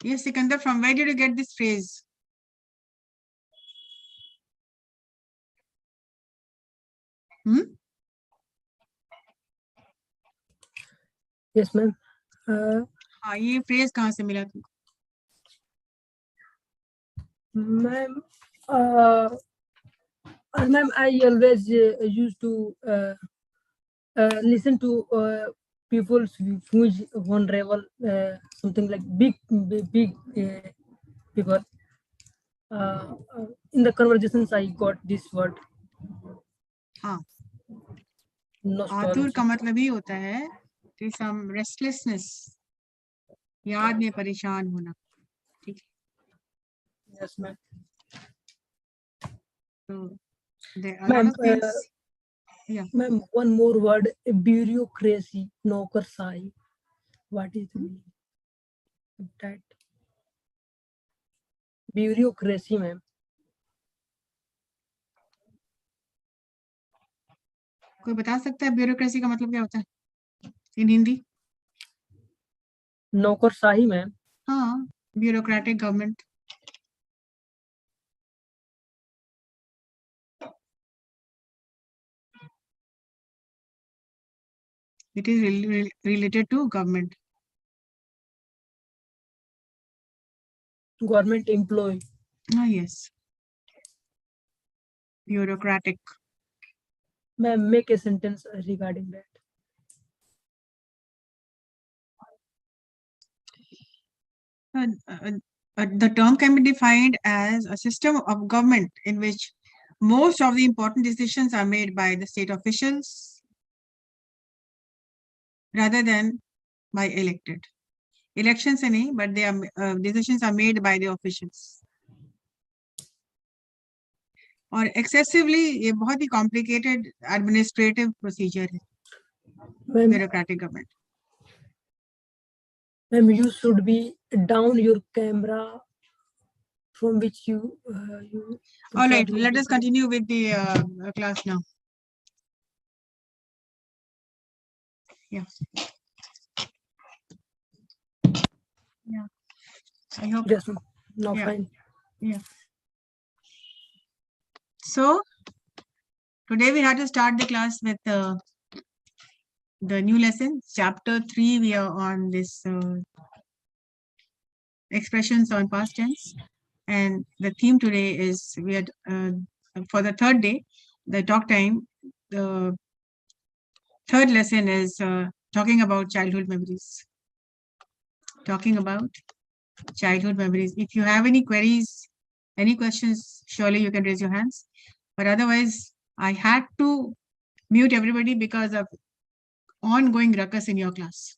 Yes, Sikandar, from where did you get this phrase? Yes, ma'am. हाँ, ये phrase कहाँ से मिला तुमको? Ma'am, ma'am, I always used to listen to people who is vulnerable, something like big people. In the conversations, I got this word. हाँ, Nostalgia. आतुर का मतलब ही होता है कि some restlessness, याद में परेशान होना. ठीक है. Yes, ma'am. So there are a lot of things. Yeah. Ma'am, one more word, bureaucracy, नौकरशाही. What is the meaning of that? Bureaucracy, ma'am. कोई बता सकता है ब्यूरोक्रेसी का मतलब क्या होता है इन हिंदी? नौकरशाही, मैम. हाँ, bureaucratic government. It is related to government. Government employee. Ah, yes. Bureaucratic. Ma'am, make a sentence regarding that. The term can be defined as a system of government in which most of the important decisions are made by the state officials rather than by elected. Elections are named, but they are decisions are made by the officials. और excessively ये बहुत ही complicated administrative procedure है. Bureaucratic government. Ma'am, you should be down your camera from which you. All right, let us continue with the class now. Yeah. Yeah. I hope. Yes, no, Yeah. fine. Yeah. So today we had to start the class with the new lesson, chapter 3. We are on this expressions on past tense, and the theme today is we had for the third day, the talk time. The third lesson is talking about childhood memories. Talking about childhood memories. If you have any queries, any questions, surely you can raise your hands. But otherwise, I had to mute everybody because of ongoing ruckus in your class.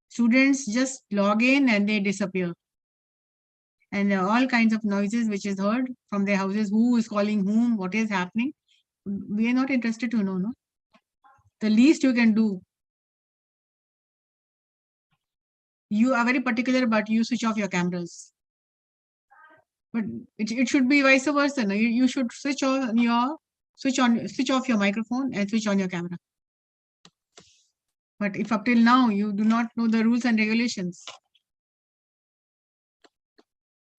Students just log in and they disappear. And there are all kinds of noises which is heard from their houses. Who is calling whom? What is happening? We are not interested to know, no? The least you can do. You are very particular, but you switch off your cameras. But it should be vice versa. No? You should switch off your microphone and switch on your camera. But if up till now you do not know the rules and regulations,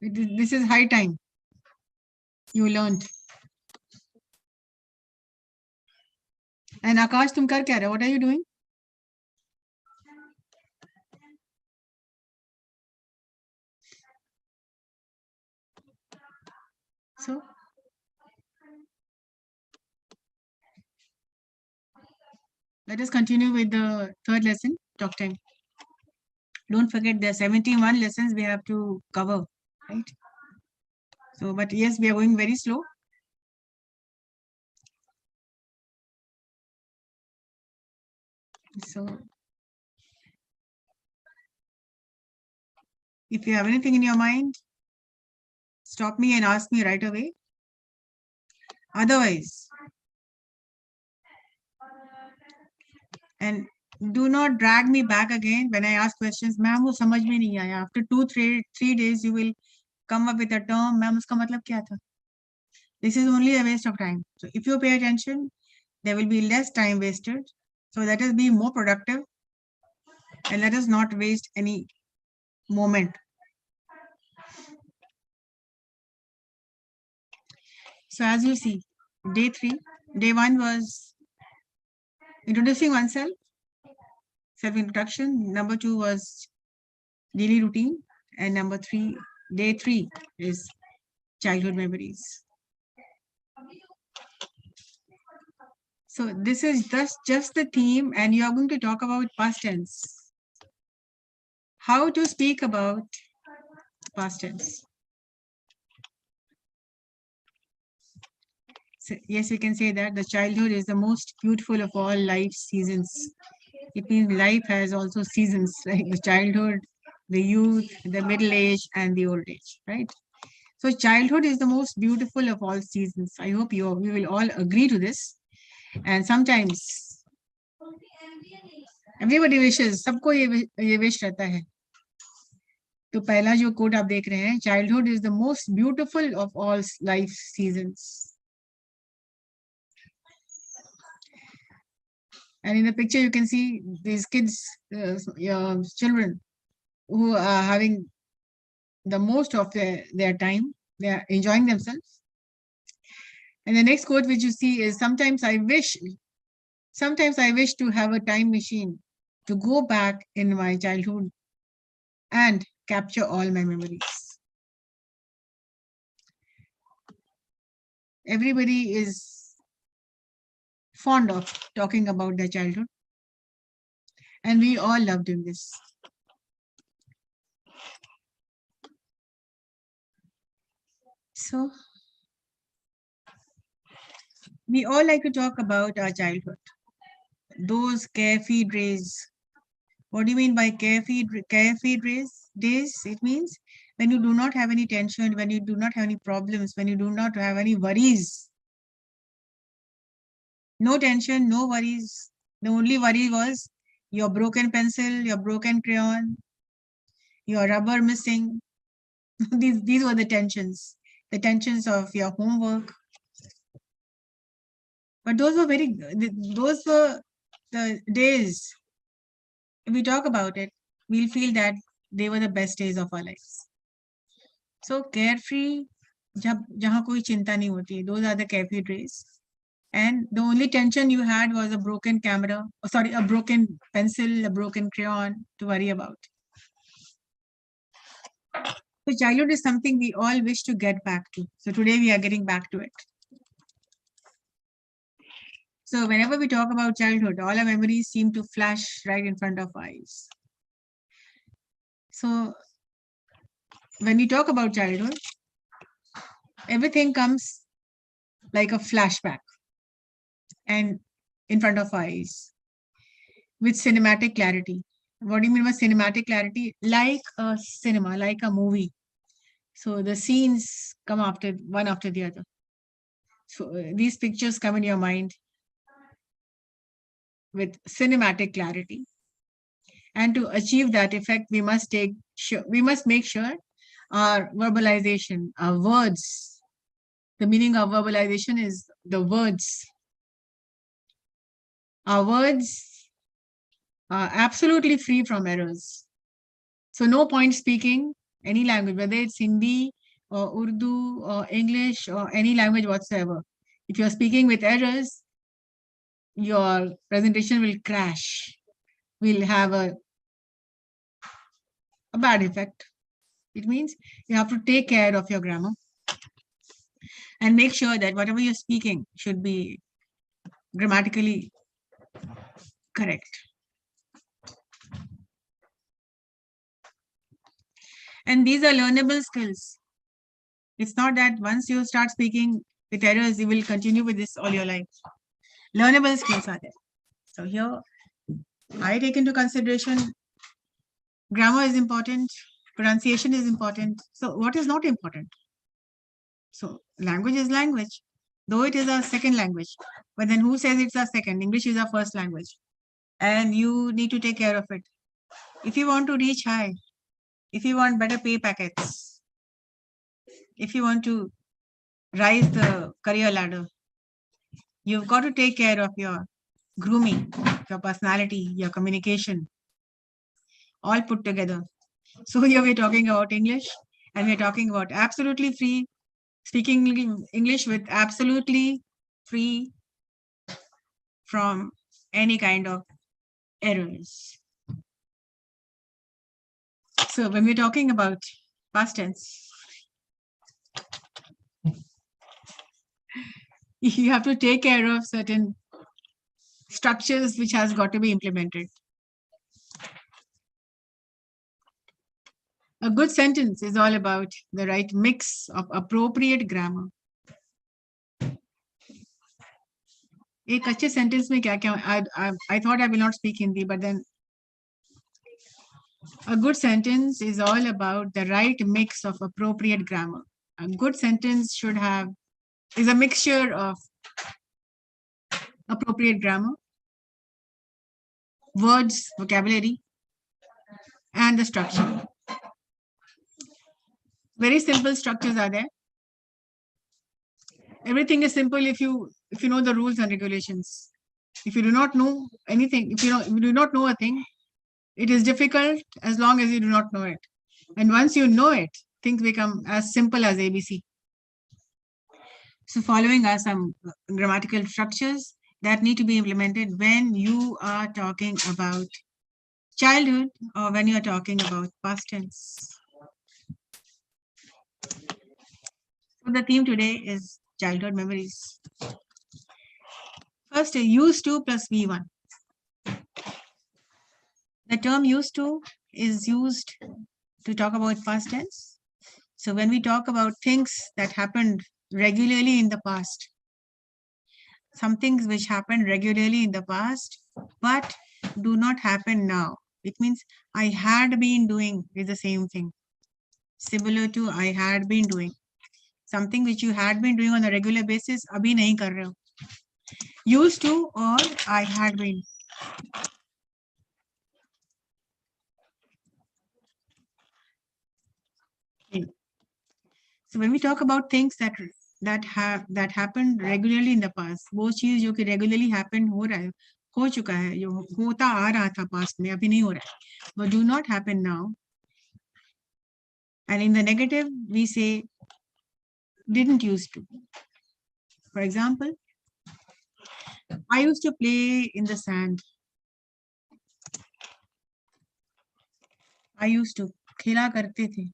this is high time you learned. And Akash, tum kar kya rahe? What are you doing? So let us continue with the third lesson, talk time. Don't forget there are 71 lessons we have to cover, right? So, but yes, we are going very slow. So if you have anything in your mind, stop me and ask me right away. Otherwise, and do not drag me back again when I ask questions. Ma'am, wo samajh mein nahi aaya. After 2-3 days, you will come up with a term. Ma'am, uska matlab kya tha? This is only a waste of time. So if you pay attention, there will be less time wasted. So let us be more productive and let us not waste any moment. So as you see, day 1 was introducing oneself, self-introduction. Number 2 was daily routine. And number 3, day 3 is childhood memories. So this is just the theme, and you are going to talk about past tense. How to speak about past tense. So, yes, we can say that the childhood is the most beautiful of all life seasons. It means life has also seasons, like the childhood, the youth, the middle age, and the old age, right? So childhood is the most beautiful of all seasons. I hope we will all agree to this. And sometimes everybody wishes, सबको ये wish रहता है. तो पहला जो coat आप देख रहे हैं, childhood is the most beautiful of all life seasons. And in the picture, you can see these kids, children, who are having the most of their time. They are enjoying themselves. And the next quote which you see is, sometimes I wish to have a time machine to go back in my childhood and capture all my memories. Everybody is fond of talking about their childhood, and we all love doing this. So we all like to talk about our childhood, those carefree days. What do you mean by carefree days? It means when you do not have any tension, when you do not have any problems, when you do not have any worries. No tension, no worries. The only worry was your broken pencil, your broken crayon, your rubber missing. These were the tensions of your homework. But those were the days. If we talk about it, we'll feel that they were the best days of our lives. So carefree, jahan koi chinta nahi hoti, those are the carefree days. And the only tension you had was a broken camera, a broken pencil, a broken crayon to worry about. So childhood is something we all wish to get back to. So today we are getting back to it. So whenever we talk about childhood, all our memories seem to flash right in front of our eyes. So when we talk about childhood, everything comes like a flashback and in front of our eyes with cinematic clarity. What do you mean by cinematic clarity? Like a cinema, like a movie. So the scenes come one after the other. So these pictures come in your mind with cinematic clarity. And to achieve that effect, we must make sure our verbalization, our words, the meaning of verbalization is the words. Our words are absolutely free from errors. So no point speaking any language, whether it's Hindi or Urdu or English or any language whatsoever. If you're speaking with errors, your presentation will crash, will have a bad effect. It means you have to take care of your grammar and make sure that whatever you're speaking should be grammatically correct. And these are learnable skills. It's not that once you start speaking with errors, you will continue with this all your life. Learnable skills are there. So here, I take into consideration grammar is important, pronunciation is important. So what is not important? So language is language, though it is our second language. But then who says it's our second? English is our first language. And you need to take care of it. If you want to reach high, if you want better pay packets, if you want to rise the career ladder, you've got to take care of your grooming, your personality, your communication, all put together. So here we're talking about English, and we're talking about absolutely free speaking English with absolutely free from any kind of errors. So when we're talking about past tense, you have to take care of certain structures which has got to be implemented. A good sentence is all about the right mix of appropriate grammar. एक अच्छे sentence में क्या क्या I thought I will not speak Hindi, but then a good sentence is all about the right mix of appropriate grammar. A good sentence is a mixture of appropriate grammar, words, vocabulary, and the structure. Very simple structures are there. Everything is simple if you know the rules and regulations. If you do not know anything, if you do not know a thing, it is difficult as long as you do not know it. And once you know it, things become as simple as ABC. So following are some grammatical structures that need to be implemented when you are talking about childhood or when you are talking about past tense. So the theme today is childhood memories. First, used to plus V1. The term used to is used to talk about past tense. So when we talk about things that happened regularly in the past, some things which happened regularly in the past, but do not happen now. It means I had been doing is the same thing. Similar to I had been doing. Something which you had been doing on a regular basis, abhi nahi kar rahe ho. Used to or I had been. Okay. So when we talk about things that happened regularly in the past, वो चीज जो कि regularly happened हो चुका है, जो होता आ रहा था past में, अभी नहीं हो रहा है, but do not happen now. And in the negative, we say didn't used to. For example, I used to play in the sand. I used to खेला करते थे.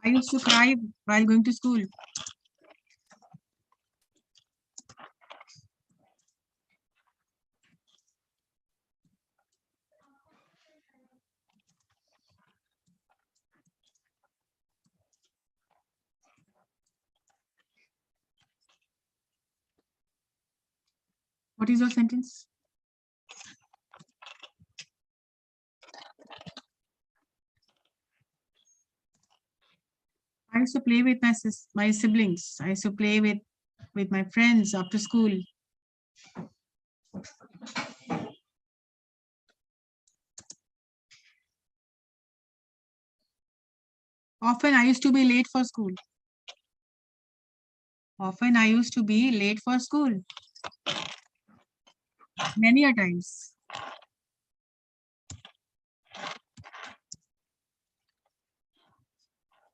I used to cry while going to school. What is your sentence? I used to play with my siblings. I used to play with my friends after school. Often I used to be late for school. Often I used to be late for school. Many a times.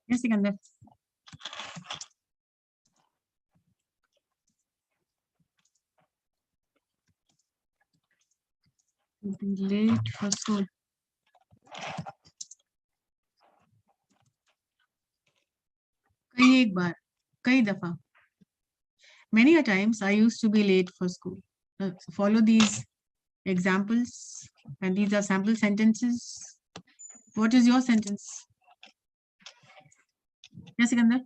Yes, Sikandar. Late for school. कई एक बार, कई दफा. Many a times I used to be late for school. Follow these examples, and these are sample sentences. What is your sentence? Yes, Sikandar.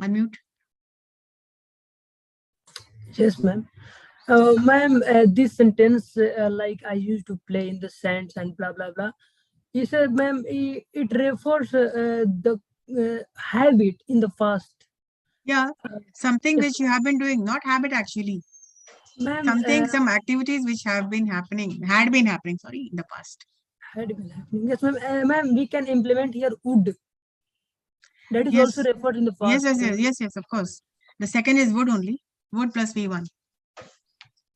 Unmute. Yes, ma'am. Ma'am, this sentence, like I used to play in the sands and blah blah blah. He said, ma'am, it refers the habit in the past. Yeah, something which you have been doing, not habit actually. Ma'am, Some activities which had been happening, sorry, in the past. had been happening. Yes, ma'am. Ma'am, we can implement here would. That is Yes. also referred in the Yes, past. yes, of course. The second is would only. Would plus V1.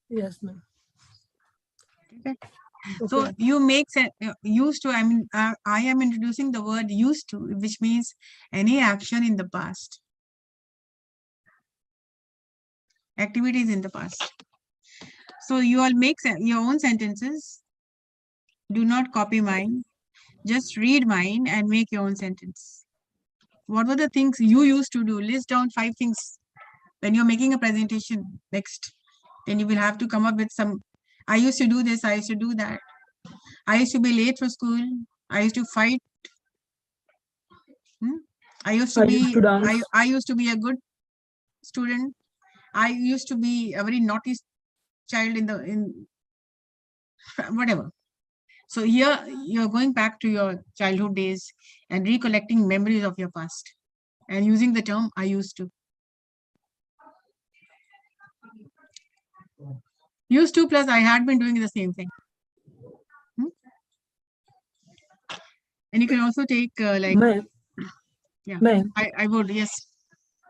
Yes, ma'am. Okay. Okay. So you make used to, I mean, I am introducing the word used to, which means any action in the past. Activities in the past. So you all make your own sentences. Do not copy mine. Just read mine and make your own sentence. What were the things you used to do? List down 5 things when you're making a presentation next. Then you will have to come up with some. I used to do this. I used to do that. I used to be late for school. I used to fight. I used to be. dance. I used to be a good student. I used to be a very naughty child in whatever. So here you're going back to your childhood days and recollecting memories of your past and using the term I used to. Used to plus I had been doing the same thing. And you can also take like, Ma'am, yeah, ma'am, I would, yes.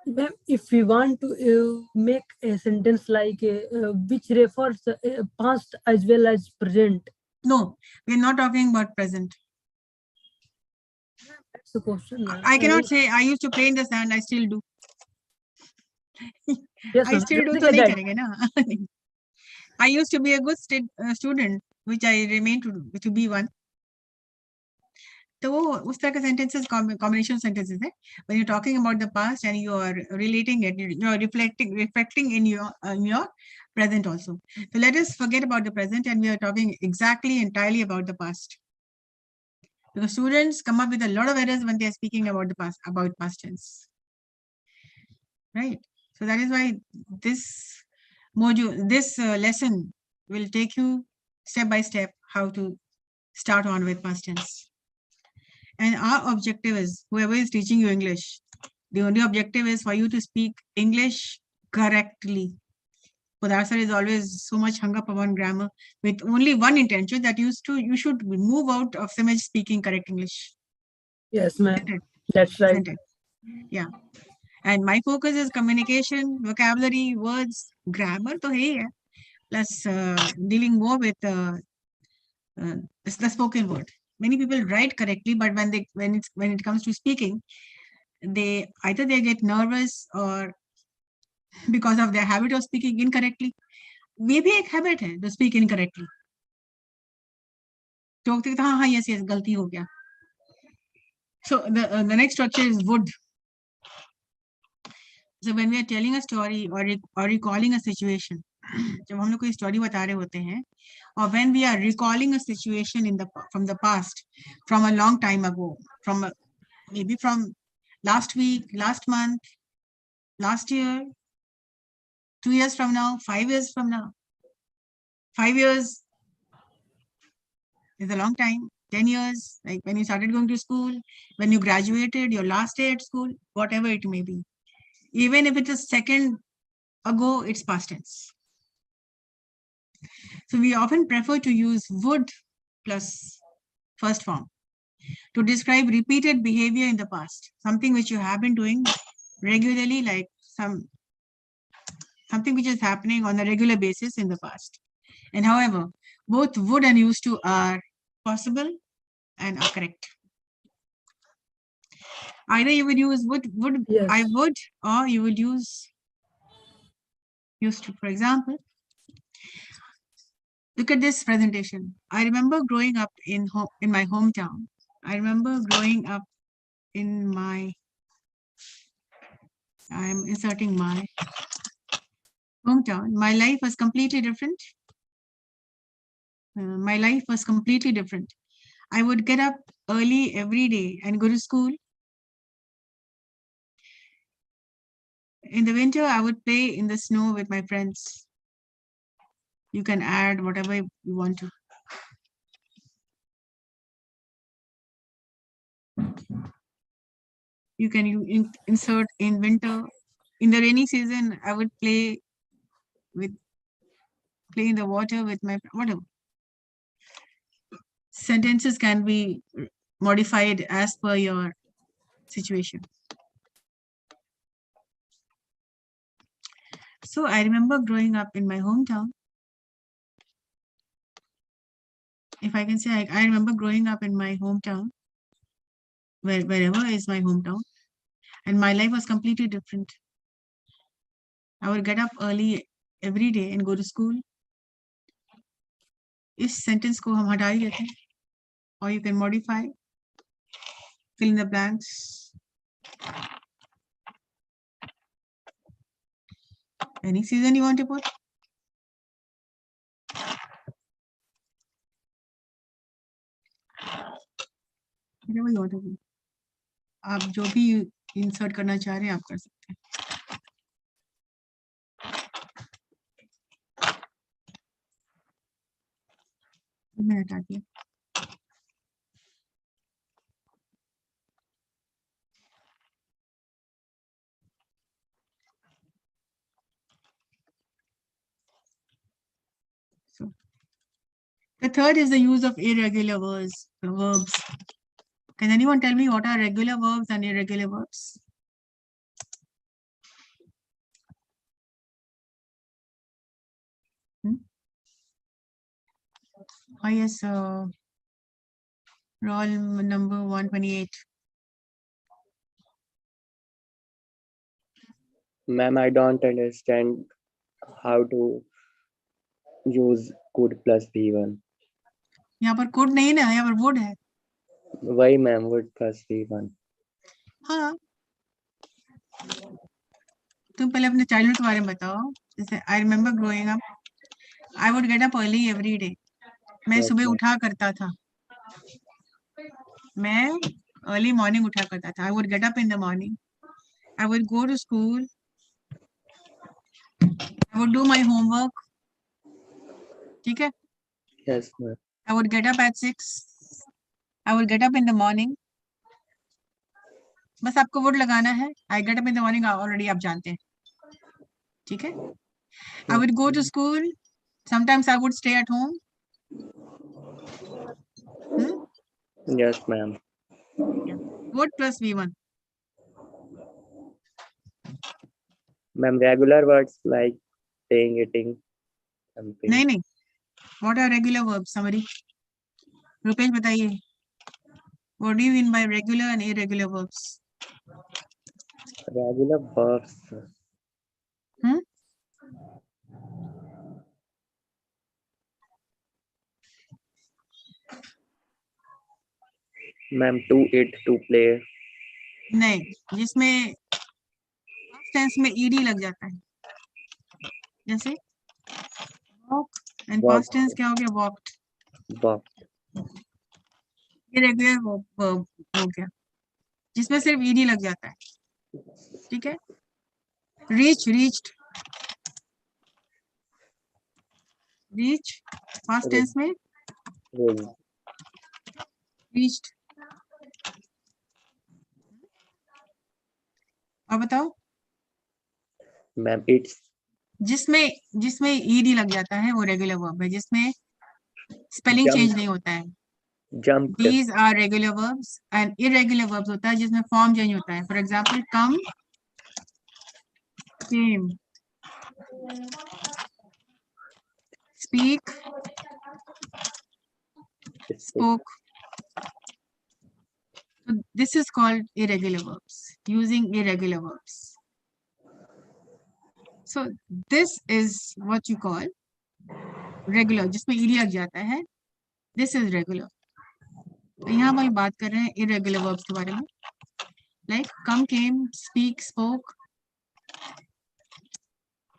ma'am, if we want to make a sentence like which refers past as well as present. No, we're not talking about present. That's the question, ma'am. I cannot say I used to play in the sand, I still do. Yes, I ma'am. still do, Nothing तो like नहीं that. करेंगे ना. I used to be a good student, which I remain to be one. तो वो उस तरह के sentences combination sentences है. When you're talking about the past and you are relating it, you're reflecting in your present also. So let us forget about the present and we are talking entirely about the past. Because students come up with a lot of errors when they are speaking about the past, about past tense. Right. So that is why this module, this lesson will take you step by step how to start on with past tense. And our objective is, whoever is teaching you English, the only objective is for you to speak English correctly. Podarsar is always so much hung up upon grammar with only one intention, that you should move out of CIMAGE speaking correct English. Yes, ma'am. That's right. Isn't it? Yeah. And my focus is communication, vocabulary, words, grammar, to hai, plus dealing more with the spoken word. Many people write correctly, but when it comes to speaking, they either get nervous or because of their habit of speaking incorrectly. Maybe a habit hai to speak incorrectly. Yes, galti ho gaya. So the next structure is would. So when we are telling a story or recalling a situation, जब हम लोग कोई story बता रहे होते हैं, or when we are recalling a situation from the past, from a long time ago, maybe from last week, last month, last year, 2 years from now, 5 years from now. 5 years is a long time. 10 years, like when you started going to school, when you graduated, your last day at school, whatever it may be. Even if it's a second ago, it's past tense. So we often prefer to use would plus first form to describe repeated behavior in the past, something which you have been doing regularly, like something which is happening on a regular basis in the past. And however, both would and used to are possible and are correct. Either you would use would, yes. I would, or you would use used to. For example, look at this presentation. I remember growing up in my hometown. I remember growing up in my, I'm inserting my hometown. My life was completely different. My life was completely different. I would get up early every day and go to school. In the winter, I would play in the snow with my friends. You can add whatever you want to. You can insert in winter. In the rainy season, I would play in the water with my, whatever. Sentences can be modified as per your situation. So I remember growing up in my hometown. If I can say, I remember growing up in my hometown, wherever is my hometown, and my life was completely different. I would get up early every day and go to school. इस sentence को हम हटा ही देते हैं, or you can modify, fill in the blanks. Any season you want to put? Whatever you want to do. आप जो भी insert करना चाह रहे हैं आप कर सकते हैं. मैंने हटा दिया. So the third is the use of irregular verbs. Can anyone tell me what are regular verbs and irregular verbs? Yes, roll number 128. Ma'am, I don't understand how to use could plus V1. यहाँ पर could नहीं ना, यहाँ पर would है. Why, ma'am, would plus V1? हाँ. तुम पहले अपने childhood के बारे में बताओ. जैसे I remember growing up, I would get up early every day. मैं Yes, सुबह ma'am. उठा करता था. मैं early morning उठा करता था. I would get up in the morning. I would go to school. I would do my homework. ठीक है? Yes, ma'am. I would get up at 6. I would get up in the morning. बस आपको would लगाना है. I get up in the morning already आप जानते हैं. ठीक है? I would go to school. Sometimes I would stay at home. Yes, ma'am. Yeah. Would plus V1. Ma'am, regular words like saying, eating, something. नहीं. What are regular verbs? Summary. Rupesh बताइए. What do you mean by regular and irregular verbs? Regular verbs. Ma'am, to eat, to play. नहीं, जिसमें past tense में ed लग जाता है. जैसे walk and Walk. past tense क्या हो गया? Walked. Walk. Irregular verb हो गया, जिसमें सिर्फ ed लग जाता है. ठीक है? Reach, reached. Reach past tense में reached. अब बताओ. Ma'am, it's जिसमें ed लग जाता है वो रेगुलर वर्ब है, जिसमें स्पेलिंग चेंज नहीं होता है. jumped. These are regular verbs and irregular verbs होता है जिसमें फॉर्म चेंज होता है. For example come, came, speak, spoke. So this is called irregular verbs, using irregular verbs. So this is what you call regular, जिसमें ed लग जाता है. This is regular. तो यहाँ पर बात कर रहे हैं irregular verbs के बारे में. Like come, came, speak, spoke,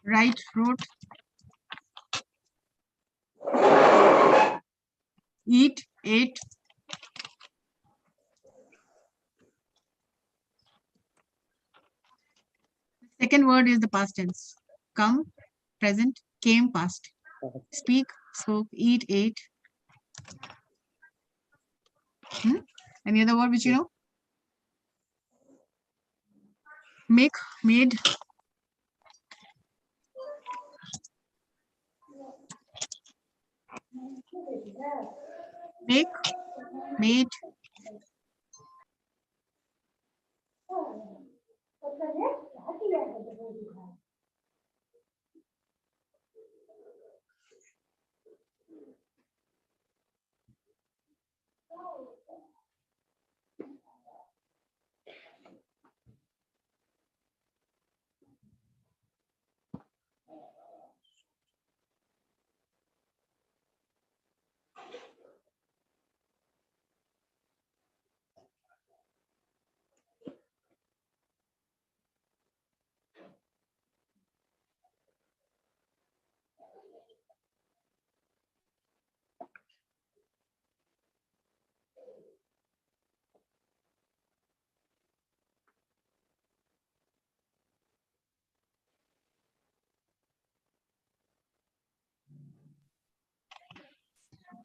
write, wrote, eat, ate. Second word is the past tense. Come, present, came, past. Speak, spoke, eat, ate. Any other word which you know? Make, made. Make, made.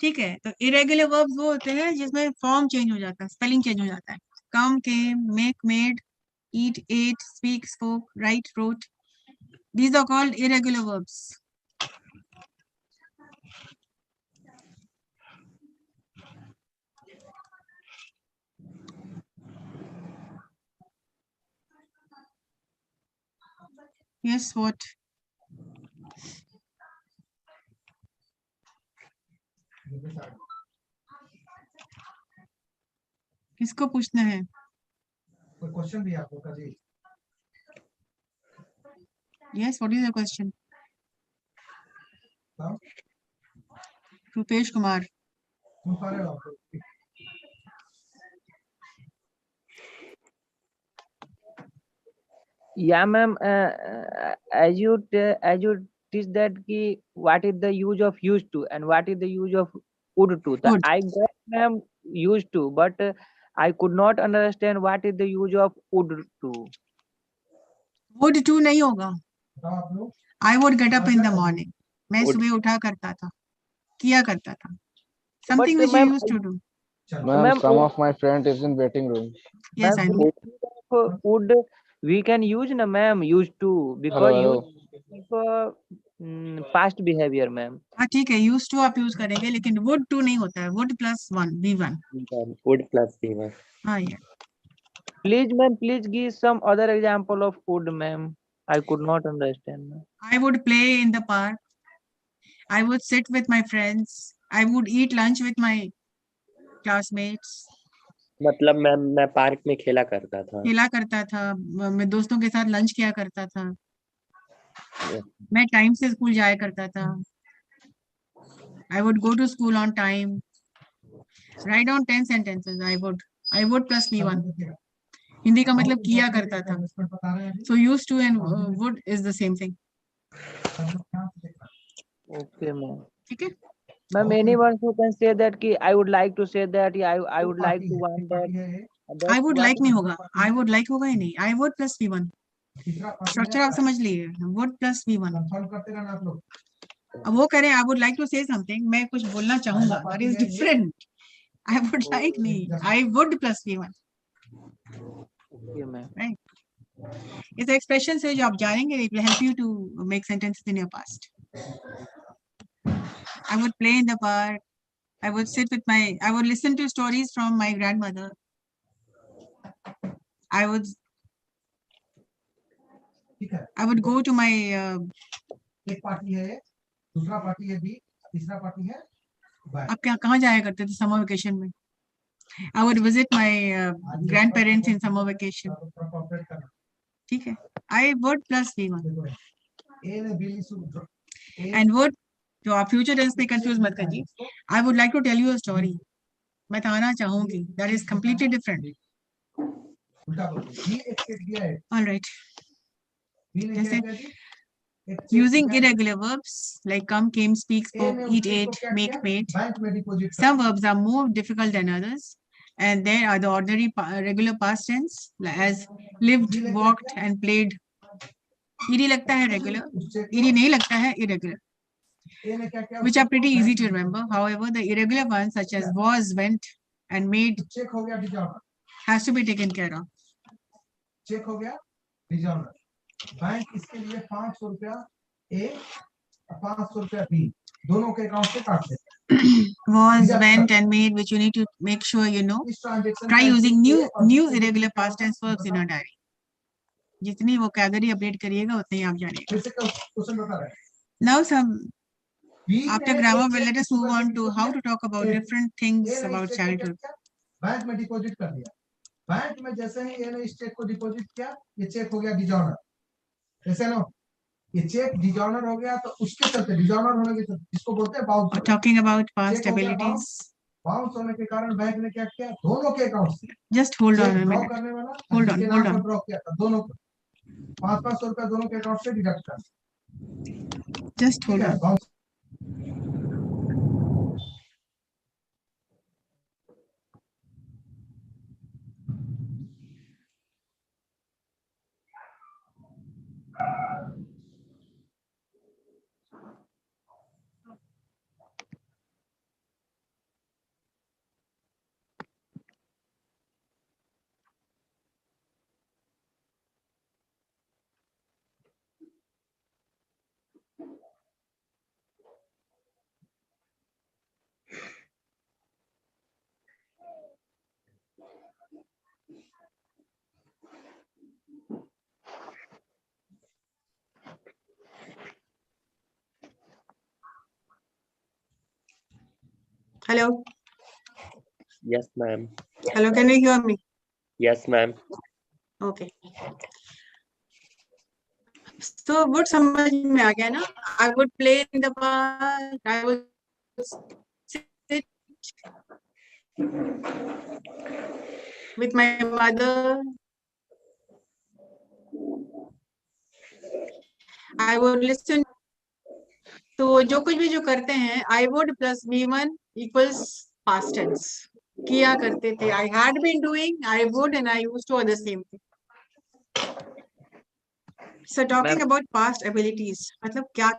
ठीक है, तो irregular verbs वो होते हैं जिसमें form change हो जाता है, स्पेलिंग चेंज हो जाता है. Come, came, make, made, eat, ate, speak, spoke, write, wrote. These are called irregular verbs. Yes, what? किसको पूछना है? कोई क्वेश्चन भी आपको का जी? Yes, what is your question? हाँ? Rupesh Kumar. सुन पा रहे हो आप? Yeah, ma'am. As you teach that ki what is the use of used to and what is the use of would to. Would. I got ma'am used to, but I could not understand what is the use of would to. Would to नहीं होगा. बताओ आप लोग. I would get up in the morning. मैं Would. सुबह उठा करता था, किया करता था. Something But which you ma'am, used to do. चलो. Ma'am, some of my friend is in waiting room. Yes, ma'am, I know. would we can use na ma'am used to because Hello, use for past behavior, ma'am. हाँ ठीक है, used to आप use करेंगे, लेकिन would to नहीं होता है. Would plus one, V1. Would plus B1. हाँ ये. Please, ma'am, please give some other example of would, ma'am. I could not understand, ma'am. I would play in the park. I would sit with my friends. I would eat lunch with my classmates. मतलब मैं park में खेला करता था. खेला करता था, मैं दोस्तों के साथ लंच किया करता था. Yes. मैं टाइम से स्कूल जाया करता था. I would go to school on time. Write down 10 sentences. I would plus V1. Hindi का मतलब किया करता था. बता रहे हैं अभी. So used to and would is the same thing. Okay, ma'am. ठीक है. Ma'am, anyone who can say that ki I would like to say that I would like to want that. I would like नहीं होगा. I would like होगा ही नहीं. I would plus V1. Structure आप समझ लिए. Would plus V1. Confirm करते रहना आप लोग. अब वो करें I would like to say something. मैं कुछ बोलना चाहूंगा. That is different. I would like नहीं. I would plus V1. Okay, ma'am. Right. इस एक्सप्रेशन से जो आप जानेंगे, it will help you to make sentences in your past. I would play in the park. I would listen to stories from my grandmother. I would ठीक है. go to my एक party है, दूसरा party है B, तीसरा party है bye. आप क्या कहाँ जाया करते थे समर वेकेशन में? I would visit my grandparents in summer vacation. ठीक है. I would plus V1. ए ने बी शुरू. And would जो आप फ्यूचर टेंस में कंफ्यूज मत करिए. I would like to tell you a story. मैं बताना चाहूंगी. That is completely different. उल्टा बोलो. बी एक सेट दिया है. All right. बी ने जैसे क्या किया? using irregular verbs like come, came, speak, spoke, eat, ate, make, made. Bank में deposit. Some verbs are more difficult than others, and there are the ordinary regular past tense as lived, walked, and played. ed लगता है regular, ed नहीं लगता है irregular, which are pretty easy to remember. However, the irregular ones such as was, went, and made check हो गया disorder. has to be taken care of. Check हो गया disorder. Bank इसके लिए 500 रुपया ए और 500 रुपया बी दोनों के अकाउंट से काट देते. Was, went, and made, which you need to make sure you know. इस transaction Try using new irregular past tense verbs in your diary. जितनी vocabulary अपडेट करिएगा उतनी आप जानेंगे. फिर से क्वेश्चन बता रहे हैं. Now some After grammar, well, let us move on to how to talk about different things about childhood. Bank में डिपॉजिट कर दिया, बैंक में जैसे ही ये ने इस चेक को डिपॉजिट किया, ये चेक हो गया डिजॉनर, ऐसे ना, ये चेक डिजॉनर हो गया, तो उसके चलते डिजॉनर होने के चलते इसको बोलते हैं bounce. Talking about past abilities. Bounce होने के कारण बैंक ने क्या किया, दोनों के अकाउंट से Just hold on a draw minute. करने वाला, Hold on, hold on. Draw किया था दोनों को, 500 रुपया दोनों के अकाउंट से डिडक्ट कर। Just hold on. Hello. Yes, ma'am. Hello, can you hear me? Yes, ma'am. Okay. So what समझ में आ गया ना? I would play in the park. I would sit with my mother. I would listen. तो जो कुछ भी जो करते हैं, I would plus V1 equals past tense. किया करते थे. I had been doing, I would, and I used to are the same thing. So talking about past abilities, मतलब क्या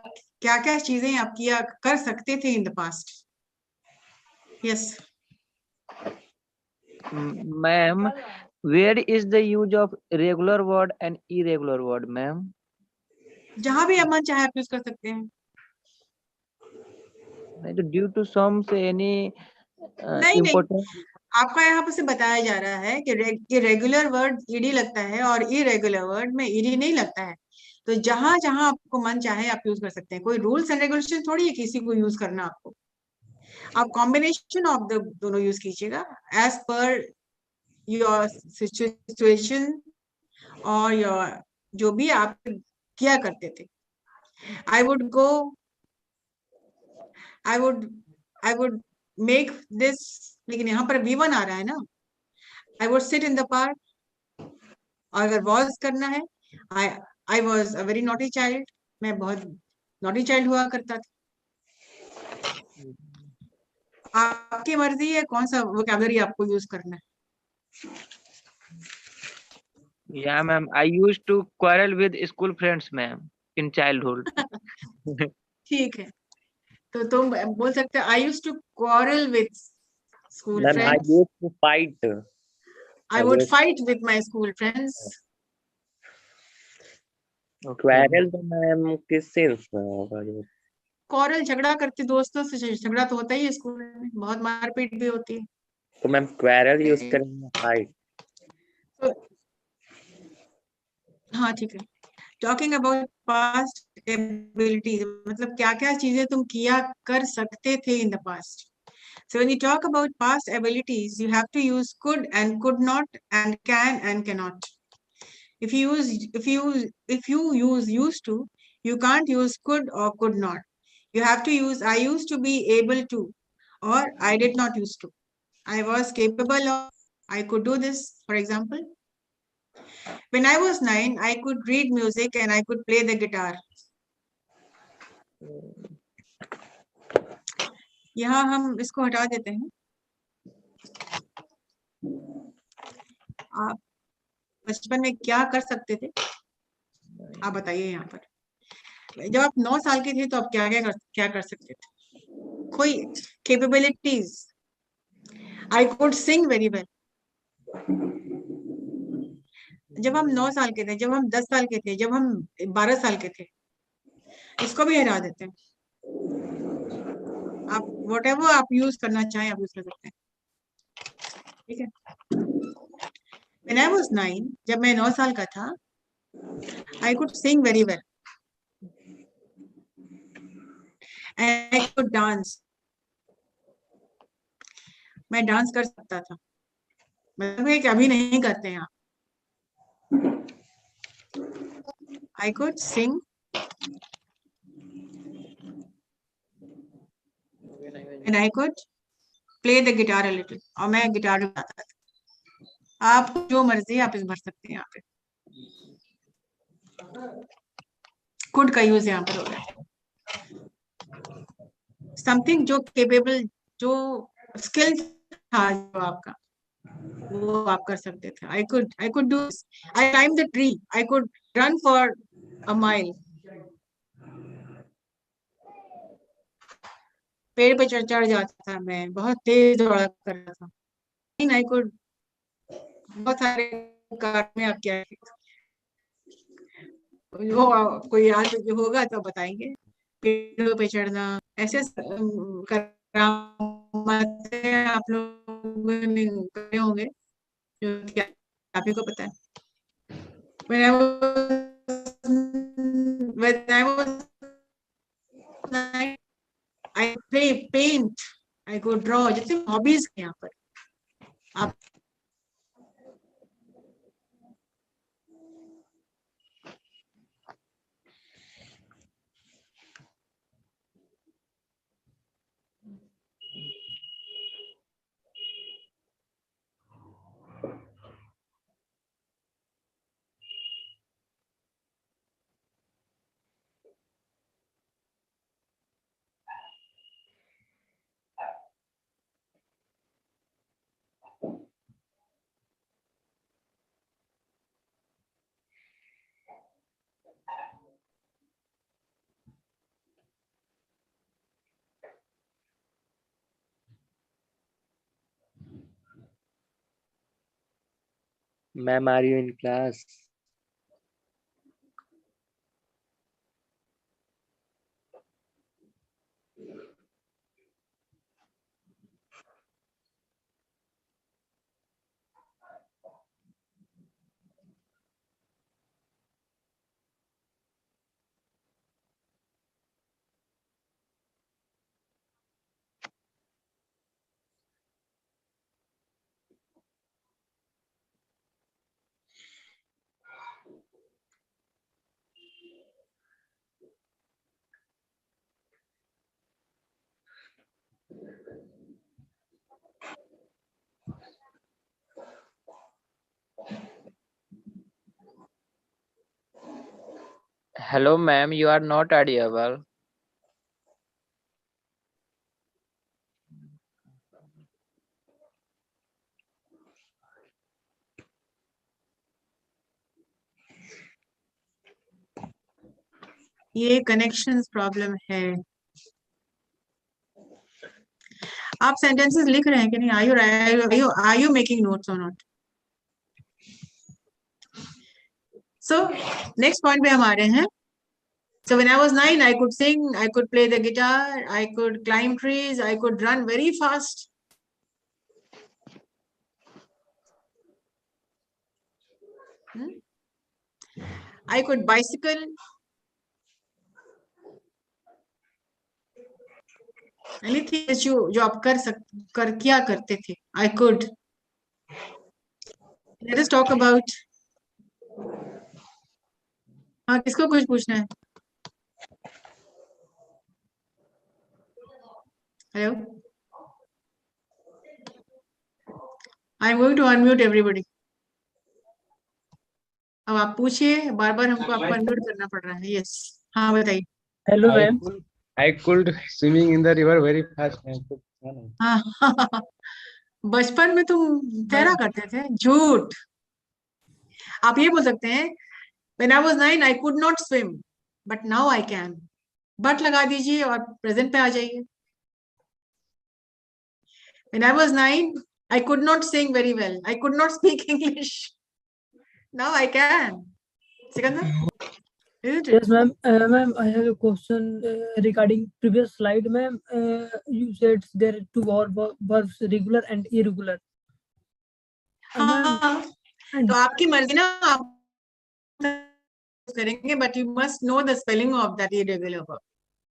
क्या चीजें आप किया कर सकते थे in the past? Yes. Ma'am, where is the use of regular word and irregular word, ma'am? जहां भी मन चाहे आप यूज कर सकते हैं. Due to some say any नहीं important. आपका यहाँ पर से बताया जा रहा है कि रेगुलर वर्ड ईडी लगता है और इरेगुलर वर्ड में ईडी नहीं लगता है. तो जहां जहां आपको मन चाहे आप यूज कर सकते हैं. कोई रूल्स एंड रेगुलेशन थोड़ी है किसी को यूज करना. आपको आप कॉम्बिनेशन ऑफ द दोनों यूज कीजिएगा एज पर योर सिचुएशन और योर जो भी आप किया करते थे. I would go, I would make this, लेकिन यहाँ पर V1 आ रहा है ना. I would sit in the park. और अगर वॉज करना है, I was a very naughty child. मैं बहुत नॉटी चाइल्ड हुआ करता था. आपकी मर्जी है कौन सा वोकैबुलरी आपको यूज करना है. Yeah, ma'am. I used to quarrel with school friends, ma'am, in childhood. ठीक है, तो तुम बोल सकते हो I used to quarrel with school Ma'am, I friends. used to fight. I would fight with my school friends. Quarrel तो ma'am किस sense में होगा ये? क्वारल झगड़ा करते दोस्तों से. झगड़ा तो होता ही है स्कूल में, बहुत मारपीट भी होती है. तो मैम quarrel यूज करेंगे फाइट. हाँ ठीक है. टॉकिंग अबाउट पास्ट एबिलिटीज, मतलब क्या क्या चीजें तुम किया कर सकते थे in the past. So when you talk about past abilities, you have to use could and could not and can and cannot. If you use used to, you can't use could or could not. You have to use I used to be able to or I did not used to. I was capable of, I could do this, for example. When I was 9, I could read music and I could play the guitar. यहाँ हम इसको हटा देते हैं. आप बचपन में क्या कर सकते थे आप बताइए. यहाँ पर जब आप 9 साल के थे तो आप क्या कर सकते थे. कोई capabilities. I could sing very well. जब हम 9 साल के थे, जब हम 10 साल के थे, जब हम 12 साल के थे, इसको भी हटा देते हैं. आप व्हाटएवर आप यूज करना चाहें आप यूज कर सकते हैं. ठीक है. When I was 9, जब मैं 9 साल का था, I could sing very well. I could dance. मैं डांस कर सकता था, मतलब कि अभी नहीं करते हैं आप. I could sing. And I could play the guitar a little. और मैं गिटार बजाता था. आप जो मर्जी आप इस भर सकते हैं यहाँ पे. could का यूज यहाँ पर हो रहा है. समथिंग जो केपेबल, जो स्किल था जो आपका, वो आप कर सकते थे. I could do this. I climbed the tree. I could run for a mile. पेड़ पे चढ़ जाता था मैं, बहुत तेज दौड़ा करता था. I could बहुत सारे कार में आप क्या, वो कोई याद होगा तो बताएंगे. पेड़ों पे चढ़ना, ऐसे करामातें आप लोगों ने करे होंगे जो कि आप ही को पता है. When I was I paint, I could draw. जितने हॉबीज हैं यहाँ पर आप. Ma'am, are you in class? Hello, ma'am. You are not audible. ये कनेक्शंस प्रॉब्लम है. आप सेंटेंसेस लिख रहे हैं कि नहीं? Are you making notes or not? So next point पे हम आ रहे हैं. So when I was 9, I could sing, I could play the guitar, I could climb trees, I could run very fast. I could bicycle. Anything that जो आप किया करते थे. I could. Let us talk about. हाँ, किसको कुछ पूछना है? Hello. I am going to unmute everybody. अब आप पूछिए, बार बार हमको आपको अनम्यूट करना पड़ रहा है. यस, हाँ बताइए. Hello ma'am. I could swimming in the river very fast. हाँ. बचपन में तुम तैरा करते थे? झूठ. आप ये बोल सकते हैं, when I was 9 I could not swim, but now I can. But लगा दीजिए और प्रेजेंट पे आ जाइए. When I was 9 I could not sing very well. I could not speak English. Now I can. Sikandar? Isn't it? Yes, ma'am. Ma'am, I have a question regarding previous slide, ma'am. You said there are two verbs, regular and irregular. हाँ, तो आपकी मर्जी ना, आप करेंगे, but you must know the spelling of that irregular verb.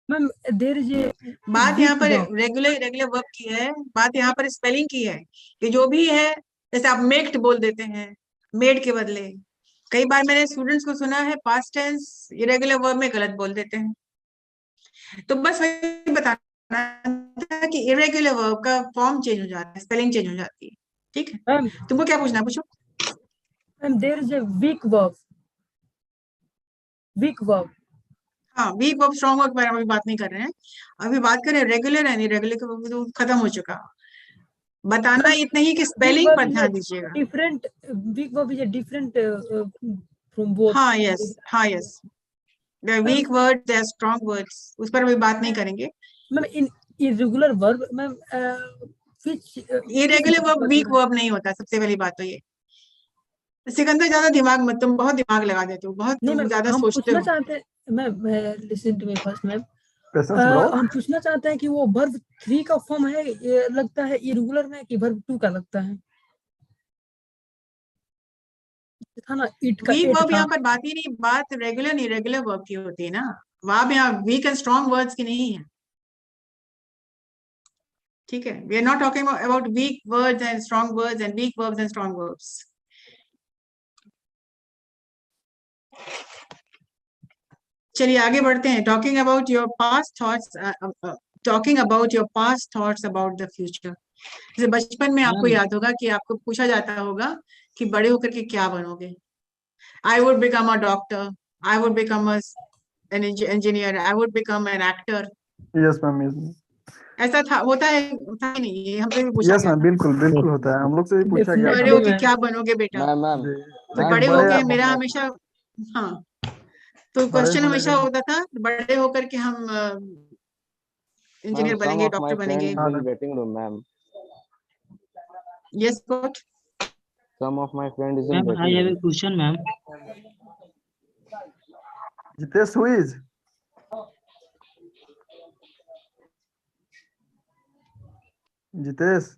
Ma'am there is a बात यहाँ पर verb. रेगुलर वर्ब की है, बात यहाँ पर स्पेलिंग की है कि जो भी है, जैसे आप मेक्ड बोल देते हैं मेड के बदले। कई बार मैंने स्टूडेंट्स को सुना है पास्ट टेंस इरेगुलर वर्ब में गलत बोल देते हैं। तो बस वही बताना था कि इरेगुलर वर्ब का फॉर्म चेंज हो जाता है, स्पेलिंग चेंज हो जाती है। ठीक है, मैम तुमको क्या पूछना, पूछो। Ma'am there is a weak verb. Weak verb. हाँ, वीक वर्ब स्ट्रॉन्ग वर्ब पर अभी बात नहीं कर रहे हैं, अभी बात करें रेगुलर एंड इरेगुलर का, तो खत्म हो चुका। बताना इतना ही कि Weak स्पेलिंग verb पर is a ध्यान दीजिएगा। different. Weak verb is a different from both. हाँ यस, हाँ yes, the weak word the strong words, उस पर अभी बात नहीं करेंगे। Ma'am in irregular verb ma'am which irregular verb weak verb नहीं होता, सबसे पहली बात तो ये। सिकंदर ज्यादा दिमाग मत, तुम बहुत दिमाग लगा देते हो, बहुत नहीं तुम मैम ज्यादा हम सोचते पूछना हो। चाहते हैं ma'am listen to me first ma'am. Patience bro. हम पूछना चाहते हैं कि वो verb 3 का फॉर्म है, ये लगता है irregular में कि verb 2 का लगता है? था ना इट का वीक एट वर्ब था. यहाँ पर बात ही नहीं, बात रेगुलर इरेगुलर वर्ब की होती है ना, वहां यहाँ वीक एंड स्ट्रॉन्ग वर्ड्स की नहीं है। ठीक है, we are not talking about weak words and strong words and weak verbs and strong verbs. चलिए आगे बढ़ते हैं। Talking about your past thoughts, talking about your past thoughts about the future. जैसे बचपन में आपको याद होगा कि आपको पूछा जाता होगा कि बड़े होकर के क्या बनोगे। I would become a doctor, I would become an engineer, I would become an actor. Yes ma'am, yes ऐसा था, होता है, था ही नहीं, ये हमसे भी पूछा यस गया मैम, था। बिल्कुल बिल्कुल होता है, हम लोग से भी पूछा गया बड़े था। होके क्या बनोगे बेटा? मैम मैम जी, तो लेकिन बड़े बड़े होके मेरा हमेशा, हाँ, तो बड़े क्वेश्चन होने हमेशा का होता था बड़े होकर के हम इंजीनियर मैम सम बनेंगे, ऑफ डॉक्टर माय बनेंगे। Friends in waiting room ma'am. Yes quote, Some of my friends in Ma'am, I waiting have room. a question, ma'am. Jitesh who is Jitesh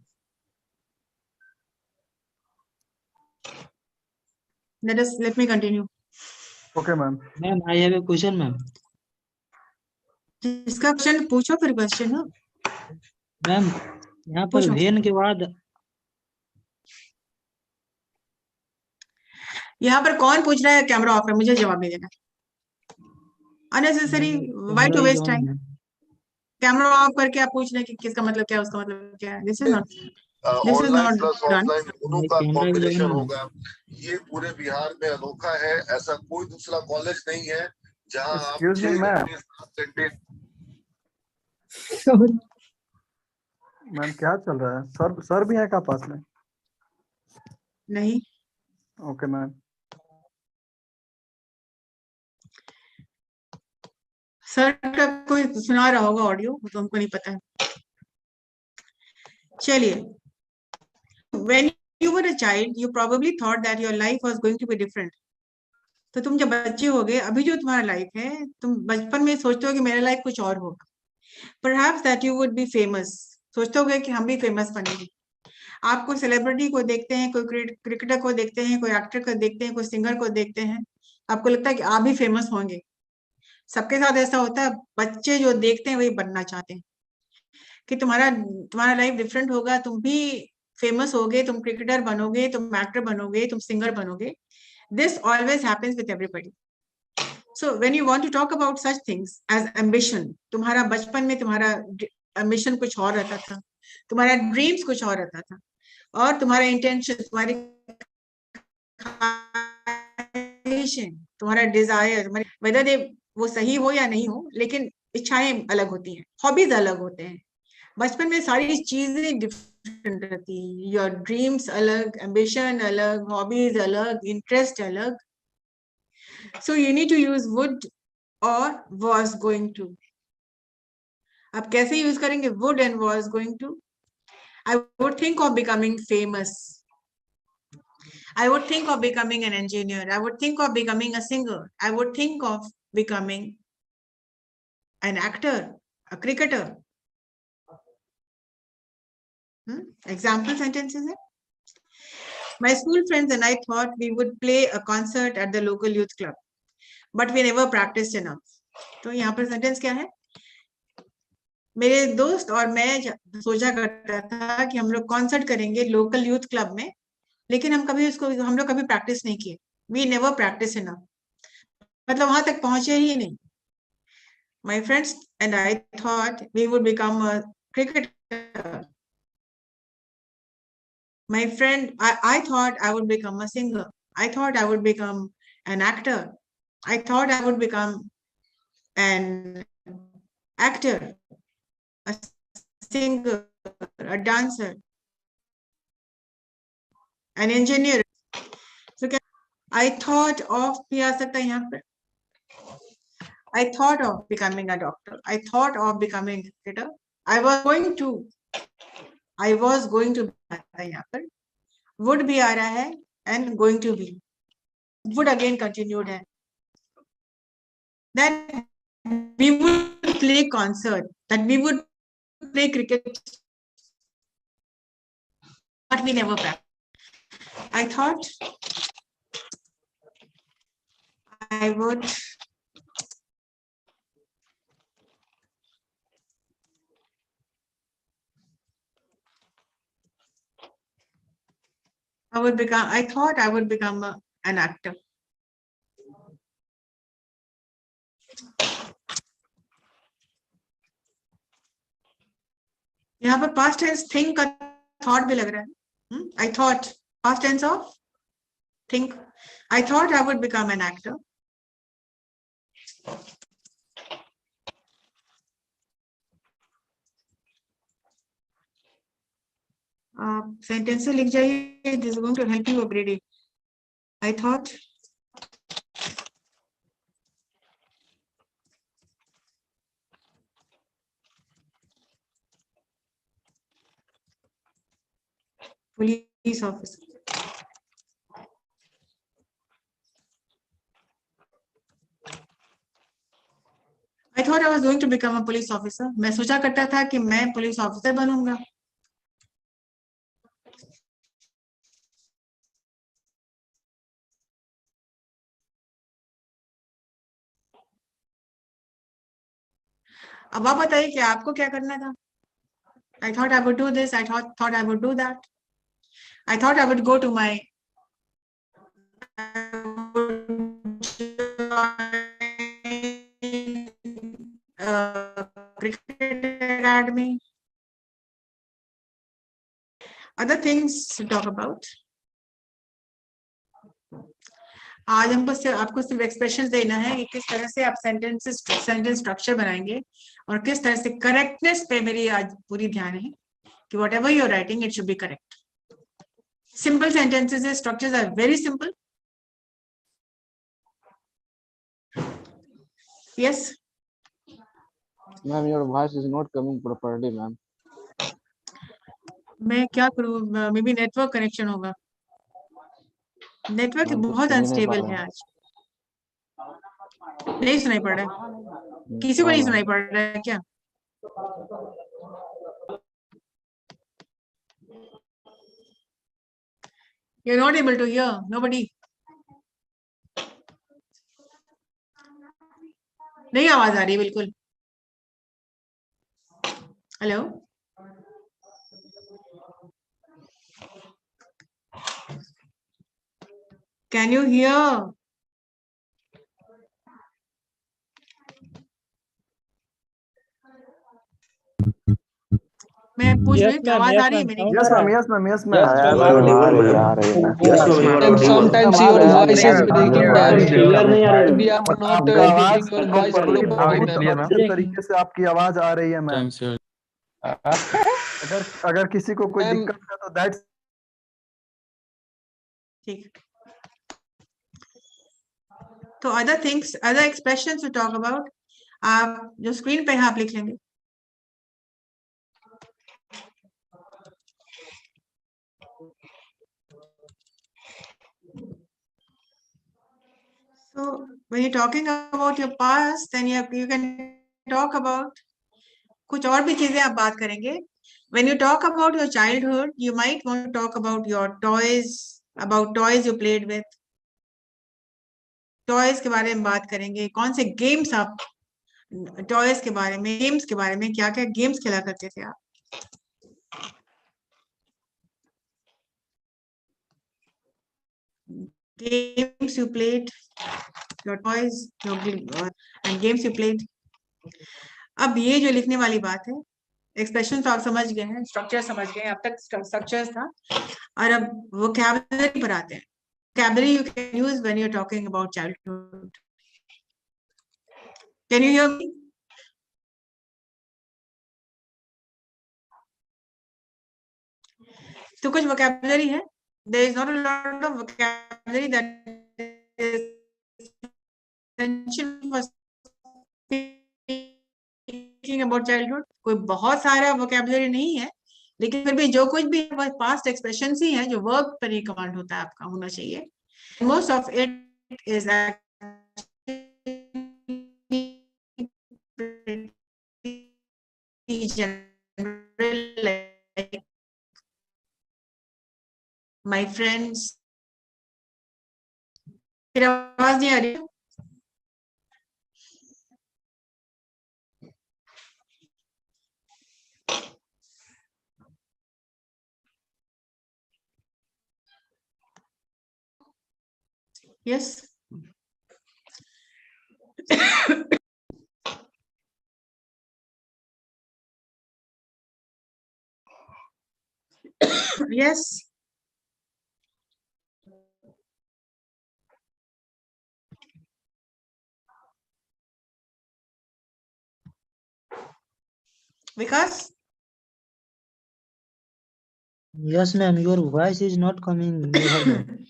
let me continue. Okay ma'am. Ma'am, I have a question, ma'am. इसका question पूछो, फिर question ना ma'am यहाँ पर पूछो। When के बाद यहाँ पर कौन पूछ रहा है कैमरा ऑफ है, मुझे जवाब नहीं देना। Unnecessary, why to camera is waste on time. है। कैमरा ऑफ करके आप पूछ रहे हैं कि किसका मतलब क्या है, उसका मतलब क्या है। This is online not plus done. Offline दोनों का कैमरा इज कॉम्बिनेशन ऑन है। होगा। ये पूरे बिहार में अनोखा है, ऐसा कोई दूसरा कॉलेज नहीं है जहां आप एक्सक्यूज मी मैम, 6 घंटे मैम क्या चल रहा है? सर भी है क्या पास में? नहीं, ओके मैम। सर का कोई सुना रहा होगा ऑडियो, वो तो हमको नहीं पता है। चलिए, when you were a child you probably thought that your life was going to be different. तो तुम जब बच्चे हो गए, अभी जो तुम्हारा लाइफ है, तुम बचपन में सोचते हो कि मेरा लाइफ कुछ और होगा। Perhaps that you would be famous, सोचते होगे कि हम भी फेमस बनेंगे। आप कोई सेलिब्रिटी को देखते हैं, कोई क्रिकेटर को देखते हैं, कोई एक्टर को देखते हैं, कोई सिंगर को देखते हैं, आपको लगता है कि आप भी फेमस होंगे। सबके साथ ऐसा होता है, बच्चे जो देखते हैं वही बनना चाहते हैं कि तुम्हारा लाइफ डिफरेंट होगा, तुम भी फेमस होगे, तुम क्रिकेटर बनोगे, तुम एक्टर बनोगे, तुम सिंगर बनोगे। This always happens with everybody. So when you want to talk about such things as ambition, तुम्हारा बचपन में तुम्हारा एम्बिशन कुछ और रहता था, तुम्हारा ड्रीम्स कुछ और रहता था, और तुम्हारा इंटेंशन, तुम्हारा डिजायर, वेदर दे वो सही हो या नहीं हो, लेकिन इच्छाएं अलग होती हैं, हॉबीज अलग होते हैं। बचपन में सारी चीजें डिफरेंट रहती हैं, योर ड्रीम्स अलग, एम्बिशन अलग, हॉबीज अलग, इंटरेस्ट अलग। So you need to use would और वाज गोइंग टू। आप कैसे यूज करेंगे would and was going to? I would think of becoming famous. I would think of becoming an engineer. I would think of becoming a singer. I would think of becoming an actor, a cricketer. Example sentences. My school friends and I thought we would play a concert at the local youth club, but we never practiced enough. तो यहाँ पर sentence क्या है? मेरे दोस्त और मैं सोचा करता था कि हम लोग कॉन्सर्ट करेंगे लोकल यूथ क्लब में, लेकिन हम लोग कभी प्रैक्टिस नहीं किए। वी नेवर प्रैक्टिस इनफ, मतलब वहां तक पहुंचे ही नहीं। My friends and I thought we would become a cricketer. I thought I would become a singer. I thought I would become an actor. I thought I would become an actor, a singer, a dancer, an engineer. So I thought of I thought of becoming a doctor. I thought of becoming a cricketer. I was going to यहाँ पर would भी आ रहा है and going to be. Would again continued है. That we would play concert, that we would play cricket, but we never practiced. I thought I would I thought I would become an actor. यहाँ पर past tense think का thought भी लग रहा है. I thought, past tense of think. I thought I would become an actor. Sentence लिख जाइए. This is going to help you every day. I thought police officer. I thought I was going to become a police officer. मैं सोचा करता था कि मैं police officer बनूंगा. अब आप बताइए कि आपको क्या करना था. I thought I would do this. I thought I would do that. I thought I would go to my cricket academy. Other things to talk about. आज आपको सिर्फ एक्सप्रेशन देना है कि किस तरह से आप सेंटेंस स्ट्रक्चर बनाएंगे और किस तरह से करेक्टनेस पे मेरी आज पूरी ध्यान है कि whatever you are writing it should be correct. Simple sentences structures are very simple. Yes Ma'am, your voice is not coming properly, ma'am. मैं क्या करूं, मे बी नेटवर्क कनेक्शन होगा. नेटवर्क Ma'am, कुछ बहुत सुन ही नहीं पा अनस्टेबल रहा है आज. नहीं सुनाई पड़ रहा है किसी को? नहीं सुनाई पड़ रहा है क्या? You're not able to hear. Nobody. नहीं आवाज आ रही बिल्कुल. हेलो. Can you hear? मैं पूछ रही हूँ आवाज आ रही है मेरी? Yes, ma'am. Yes, ma'am. Yes, ma'am. Sometimes your voice is breaking down. We are not आपका आवाज getting your voice properly properly, बहुत ma'am. अच्छे तरीके से आपकी आवाज आ रही है मैम. अगर किसी को कोई Ma'am, दिक्कत है तो दैट्स ठीक. तो other things, other expressions to talk about, आप जो स्क्रीन पे है आप लिख लेंगे. So when you're talking about your past, then you can talk about कुछ और भी चीजें आप बात करेंगे. When you talk about your childhood, you might want to talk about your toys, about toys you played with. Toys के बारे में बात करेंगे. कौन से गेम्स आप टॉयज के बारे में, गेम्स के बारे में, क्या क्या गेम्स खेला करते थे आप? Games you played, your toys, your and games you played. अब ये जो लिखने वाली बात है, एक्सप्रेशन तो आप समझ गए हैं, स्ट्रक्चर समझ गए हैं, अब तक स्ट्रक्चर्स था, और अब वोकैबुलरी पर आते हैं. Vocabulary you can use when you're talking about childhood. Can you hear me? तो कुछ vocabulary है. There is not a lot of vocabulary that is essential for speaking about childhood. कोई बहुत सारा vocabulary नहीं है, लेकिन फिर भी जो कुछ भी है पास्ट एक्सप्रेशन ही है, जो वर्ब पर ही कमांड होता है आपका होना चाहिए. Most of it is general, like my friends. फिर आवाज नहीं आ रही? Yes. Yes. Because Yes, ma'am. Your voice is not coming near, ma'am.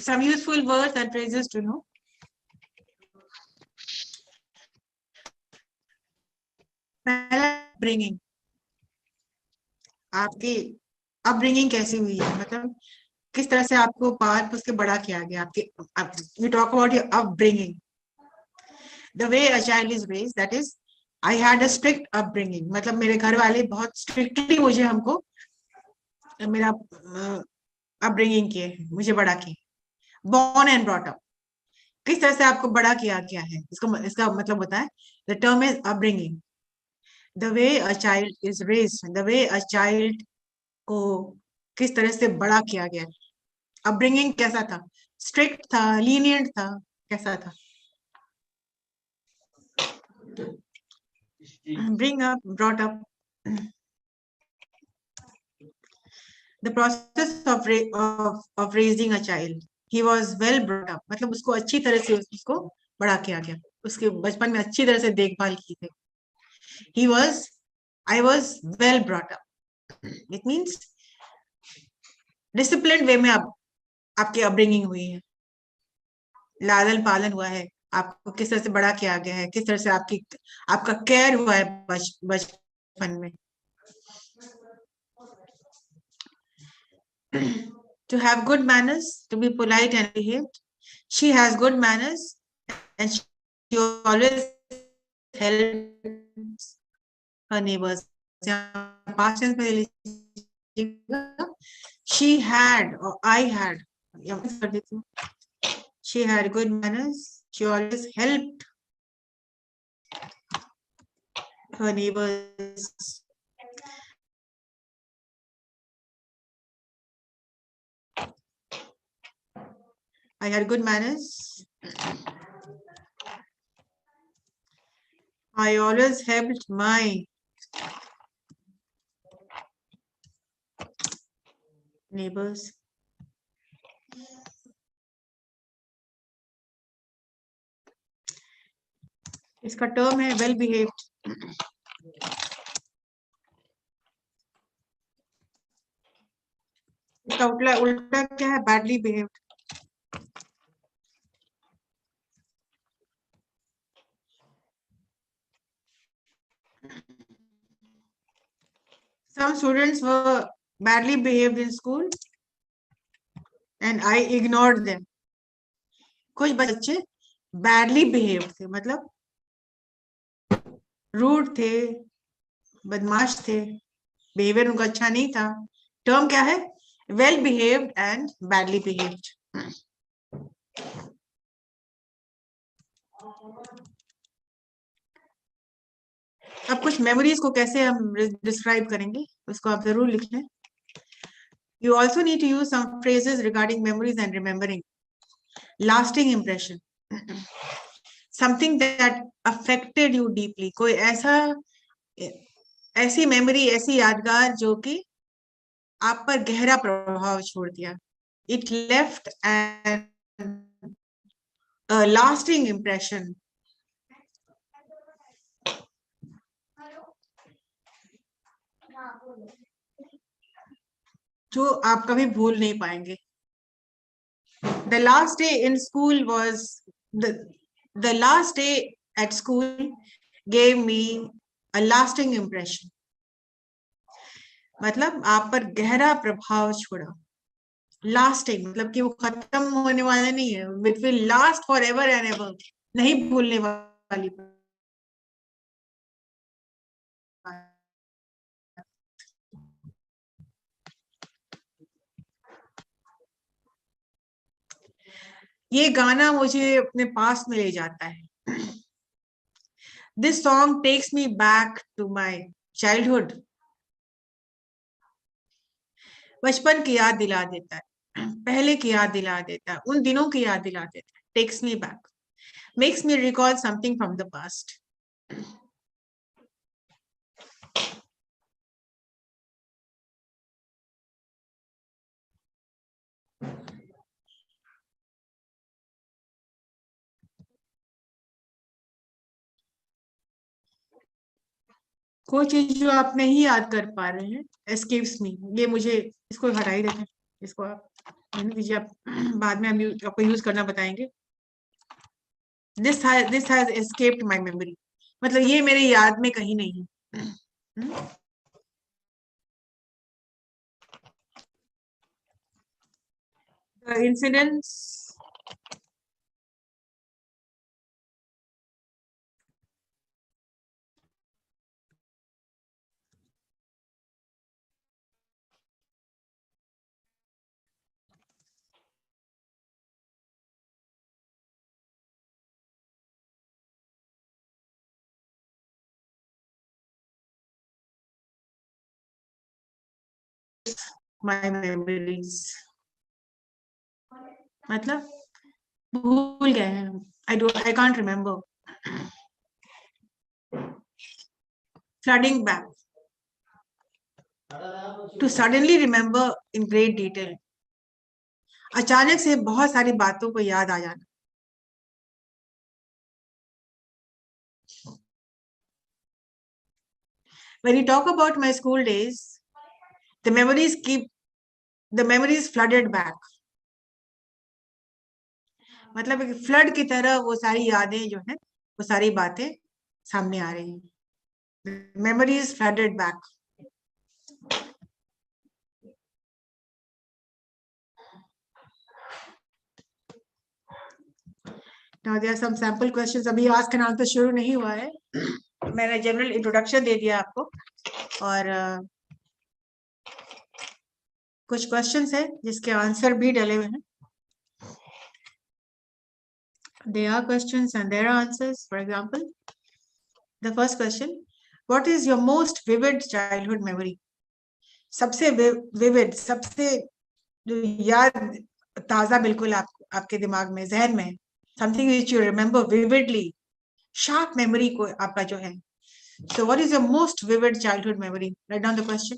some useful words and phrases to know. Upbringing. आपकी अपब्रिंगिंग कैसी हुई है, मतलब किस तरह से आपको पाल पोस के बड़ा किया गया. आपके we talk about your upbringing. The way a child is raised, that is, I had a strict upbringing. मतलब मेरे घर वाले बहुत स्ट्रिक्टली मुझे हमको मेरा अपब्रिंगिंग किए, मुझे बड़ा किए. Born and brought up. किस तरह से आपको बड़ा किया गया है, इसका मतलब होता है the term is upbringing. The way a child is raised, the way a child को किस तरह से बड़ा किया गया. अपब्रिंगिंग कैसा था? स्ट्रिक्ट था, लीनियंट था, कैसा था? Bring up, brought up. The process of raising a child. He was well brought up. मतलब उसको अच्छी तरह से उसको बड़ा किया गया, उसके बचपन में अच्छी तरह से देखभाल की थी. I was well brought up. It means disciplined way में आपकी अपब्रिंगिंग हुई है, लालन पालन हुआ है, आपको किस तरह से बड़ा किया गया है, किस तरह से आपका केयर हुआ है बचपन में. To have good manners, to be polite and behaved. She has good manners and she always helps her neighbors. Past tense में she had or I had. She had good manners. She always helped her neighbors. I had good manners. I always helped my neighbors. इसका term है well behaved. इसका उल्टा क्या है? badly behaved. Some students were badly behaved in school and I ignored them. कुछ बच्चे badly behave थे, मतलब रूड थे, बदमाश थे, बिहेवियर उनका अच्छा नहीं था। टर्म क्या है? Well behaved and badly behaved. अब कुछ मेमोरीज को कैसे हम डिस्क्राइब करेंगे उसको आप जरूर लिख लें। You also need to use some phrases regarding memories and remembering. Lasting impression. Something that affected you deeply. कोई ऐसी मेमोरी, ऐसी यादगार जो कि आप पर गहरा प्रभाव छोड़ दिया. It left a lasting impression. जो आप कभी भूल नहीं पाएंगे. The last day in school was the last day at school gave me a lasting impression. मतलब आप पर गहरा प्रभाव छोड़ा. Lasting मतलब कि वो खत्म होने वाला नहीं है. It will last forever and ever. नहीं भूलने वाली. ये गाना मुझे अपने पास में ले जाता है. This song takes me back to my childhood. बचपन की याद दिला देता है, पहले की याद दिला देता है, उन दिनों की याद दिला देता है. Takes me back, makes me recall something from the past. कोई चीज जो आप नहीं याद कर पा रहे हैं, escapes me. ये मुझे इसको हटा ही देते हैं, इसको आप रहने दीजिए, आप बाद में हम आपको यूज करना बताएंगे. This has escaped my memory. मतलब ये मेरे याद में कहीं नहीं है. The incidents my memories. मतलब भूल गए हैं. I can't remember. Flooding back. To suddenly remember in great detail. अचानक से बहुत सारी बातों को याद आ जाना. When you talk about my school days, the memories flooded back. मतलब एक फ्लड की तरह वो सारी यादें जो है, वो सारी बातें सामने आ रही हैं. Memories flooded back. Now there are some sample questions. अभी ask and answer शुरू नहीं हुआ है. मैंने जनरल इंट्रोडक्शन दे दिया आपको और कुछ क्वेश्चंस है जिसके आंसर भी डले हुए हैं. There are questions and there are answers. For example, the first question: what is your most vivid childhood memory? सबसे vivid, सबसे जो याद ताजा बिल्कुल आपके दिमाग में, जहन में, something which you remember vividly, sharp memory को आपका जो है. So what is your most vivid childhood memory? Write down the question.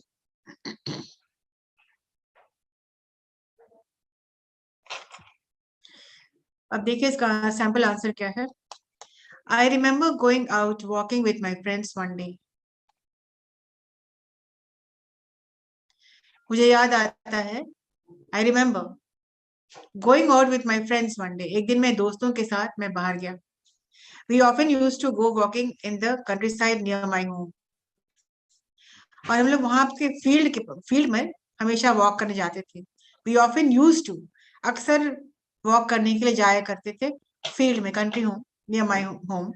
अब देखिए इसका सैंपल आंसर क्या है. I remember going out walking with my friends one day. मुझे याद आता है. I remember going out with my friends one day. एक दिन मैं दोस्तों के साथ मैं बाहर गया. We often used to go walking in the countryside near my home. और हम लोग वहां के फील्ड में हमेशा वॉक करने जाते थे. We often used to, अक्सर वॉक करने के लिए जाया करते थे फील्ड में, country home, near my home.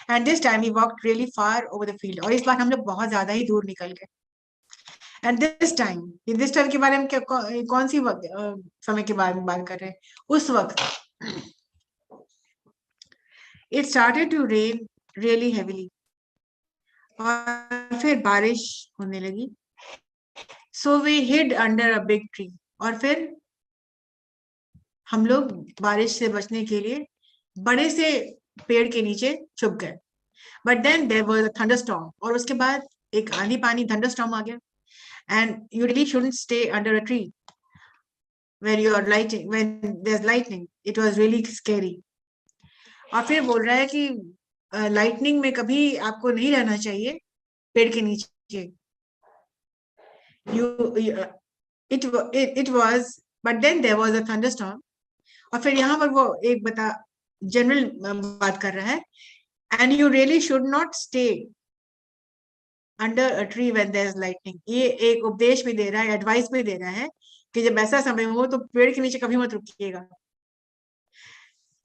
And this time we walk really far over the field, और इस बार हम लोग बहुत ज्यादा ही दूर निकल गए। एंड दिस टाइम के बारे में क्या, कौन सी समय के बारे में बात कर रहे हैं? उस वक्त it started to rain really heavily, और फिर बारिश होने लगी। So we hid under a big tree, और फिर हम लोग बारिश से बचने के लिए बड़े से पेड़ के नीचे छुप गए। But then there was a thunderstorm, और उसके बाद एक आंधी पानी थंडरस्टॉर्म आ गया। And you really shouldn't stay under a tree when there's lightning. It was really scary. और फिर बोल रहा है कि लाइटनिंग में कभी आपको नहीं रहना चाहिए पेड़ के नीचे। It was, but then there was a thunderstorm. और फिर यहाँ पर वो एक जनरल बात कर रहा है, and you really should not stay under a tree when there's lightning. ये एक उपदेश भी दे रहा है, एडवाइस भी दे रहा है कि जब ऐसा समय हो तो पेड़ के नीचे कभी मत रुकिएगा।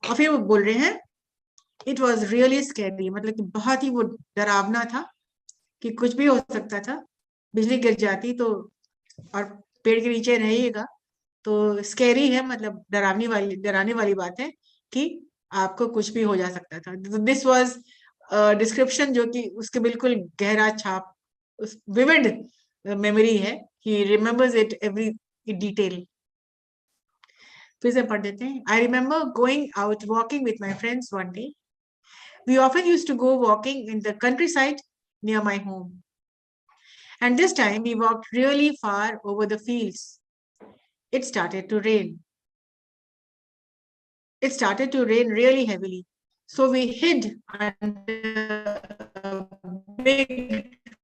और फिर वो बोल रहे हैं इट वॉज रियली स्कैरी, मतलब कि बहुत ही वो डरावना था कि कुछ भी हो सकता था, बिजली गिर जाती तो, और पेड़ के नीचे रहिएगा तो स्कैरी है, मतलब डराने वाली बात है कि आपको कुछ भी हो जा सकता था। दिस वॉज डिस्क्रिप्शन जो कि उसके बिल्कुल गहरा छाप, विविड मेमोरी है, ही रिमेम्बर्स इट एवरी डिटेल। फिर से पढ़ देते हैं। I remember going out walking with my friends one day. We often used to go walking in the countryside near my home. And this time we walked really far over the fields. It started to rain. It started to rain really heavily. So we hid under a big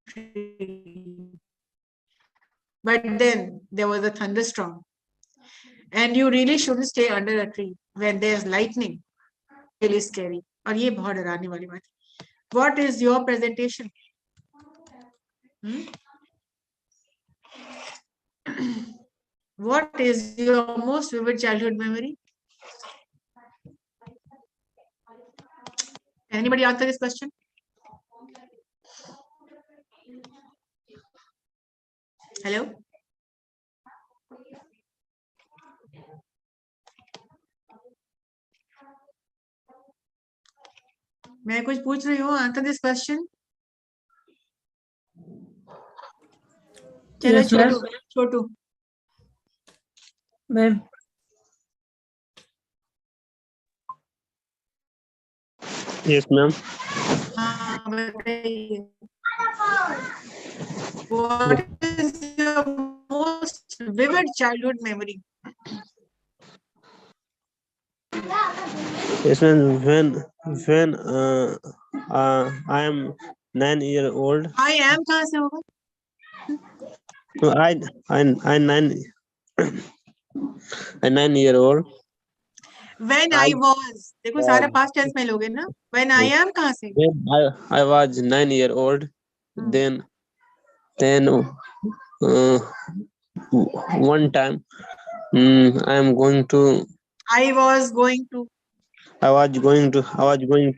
tree. But then there was a thunderstorm. And you really shouldn't stay under a tree when there's lightning. Really scary. और ये बहुत डराने वाली बात है। What is your presentation? What is your most vivid childhood memory? Anybody answer this question? Hello? मैं कुछ पूछ रही हूँ, आंसर दिस क्वेश्चन। चलो छोटू मैम। Yes ma'am. हाँ बताइए। What is your most vivid childhood memory? Yes ma'am, when I am 9 years old. I am कहाँ से होगा? No, I 9 years old. When I was, देखो सारा past tense में लोगे ना। When I am कहाँ से? When I was 9 years old, then one time I was going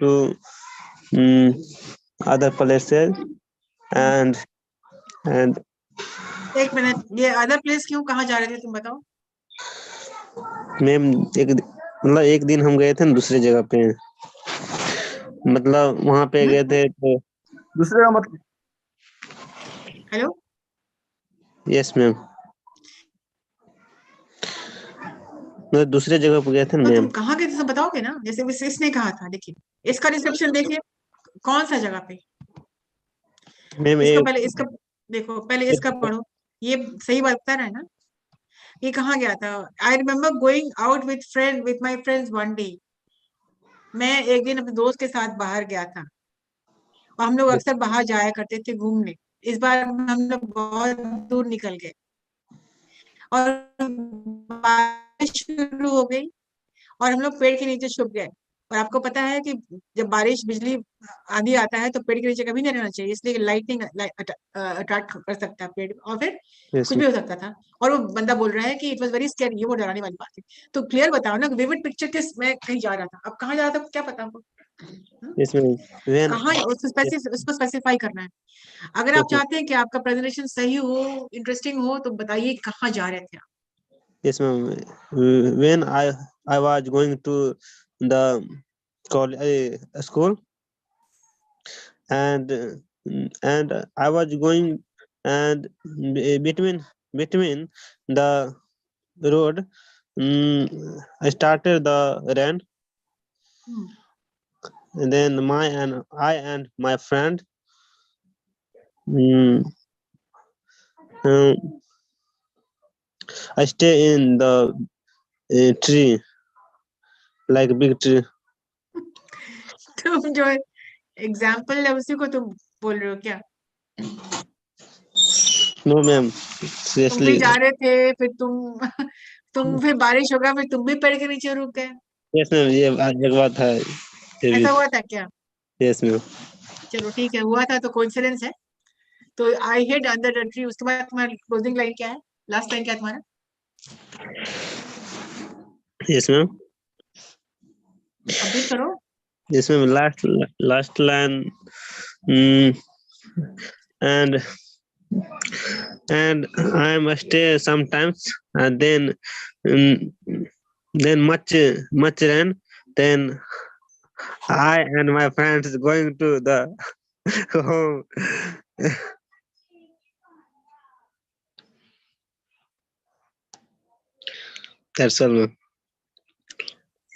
to other places and एक मिनट, ये अदर प्लेस क्यों, कहाँ जा रहे थे तुम बताओ? मैम एक दिन हम गए थे ना दूसरे जगह पे, मतलब वहां पे गए थे तो दूसरे का मतलब। हेलो। यस मैम, दूसरे जगह पे गए थे ना तो मैम। तुम कहाँ गए थे सब बताओगे ना, जैसे इसने कहा था। देखिए इसका डिस्क्रिप्शन देखिए, कौन सा जगह पे। मैम इसका देखो, पहले इसका पढ़ो, ये सही बात बता रहा है ना। ये कहाँ गया था? I remember going out with my friends one day. मैं एक दिन अपने दोस्त के साथ बाहर गया था, और हम लोग अक्सर बाहर जाया करते थे घूमने। इस बार हम लोग बहुत दूर निकल गए और बारिश शुरू हो गई, और हम लोग पेड़ के नीचे छुप गए। और आपको पता है कि जब बारिश बिजली आंधी आता है तो पेड़ के नीचे कभी नहीं रहना चाहिए, इसलिए लाइटिंग अट्रैक्ट कर सकता है पेड़, और फिर Yes, कुछ भी हो सकता था। और वो बंदा बोल रहा है कि इट वाज वेरी स्कैरी, ये वो डराने वाली बात है। तो क्लियर बताओ ना, विविड पिक्चर किस में कहीं जा रहा था, अब कहाँ जा रहा था क्या पता आपको? yes, ma'am. When कहाँ उसको स्पेसिफाई करना है। अगर आप yes, ma'am. चाहते हैं कि आपका प्रेजेंटेशन सही हो, इंटरेस्टिंग हो, तो बताइए कहाँ जा रहे थे आप। Yes, ma'am. When I was going to the college school, and I was going, and between the road, I started the rain, and then I and my friend, mm, I stay in the tree, like big tree. तुम जो example है उसी को तुम बोल रहे हो क्या? No, ma'am. तुम भी Seriously. जा रहे थे, फिर तुम फिर बारिश होगा, फिर तुम भी पेड़ के नीचे रुक गए, Yes, ma'am. ये एक बात है, ये भी। ऐसा हुआ था क्या? Yes, ma'am. चलो ठीक है, हुआ था तो कोइंसिडेंस है। तो आई हिड अंडर द ट्री, उसके बाद तुम्हारा क्लोजिंग लाइन क्या है, लास्ट लाइन क्या है तुम्हारा? Yes, ma'am. कंप्लीट करो। Yes, ma'am. Last line. Mm, and I must stay sometimes, and then much rain. Then I and my friends going to the home. That's all, ma'am.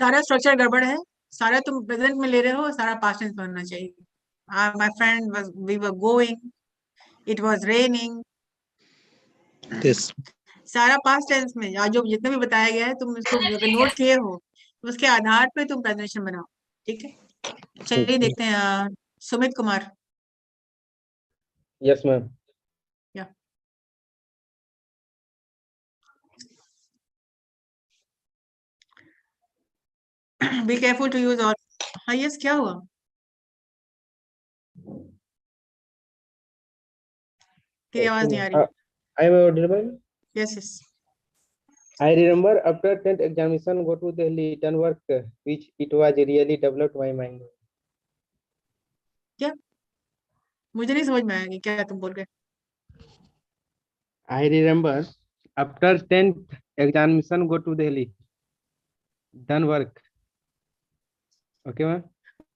सारा structure गड़बड़ है, सारा तुम present में ले रहे हो, सारा पास्ट टेंस में होना चाहिए। My friend was, we were going, it was raining, Yes. सारा पास्ट टेंस में। आज जो जितना भी बताया गया है, तुम इसको अगर नोट किए हो तो उसके आधार पे तुम प्रेजेंटेशन बनाओ, ठीक है? चलिए देखते हैं सुमित कुमार। Yes, ma'am. या be careful to use all. हाँ यस, क्या हुआ? तेरी आवाज नहीं आ रही। I am audible. Yes yes. I remember after 10th examination, go to Delhi, done work, which it was really developed my mind. क्या? मुझे नहीं समझ में आया कि क्या तुम बोल रहे। I remember after 10th examination, go to Delhi, done work. Okay, ma'am.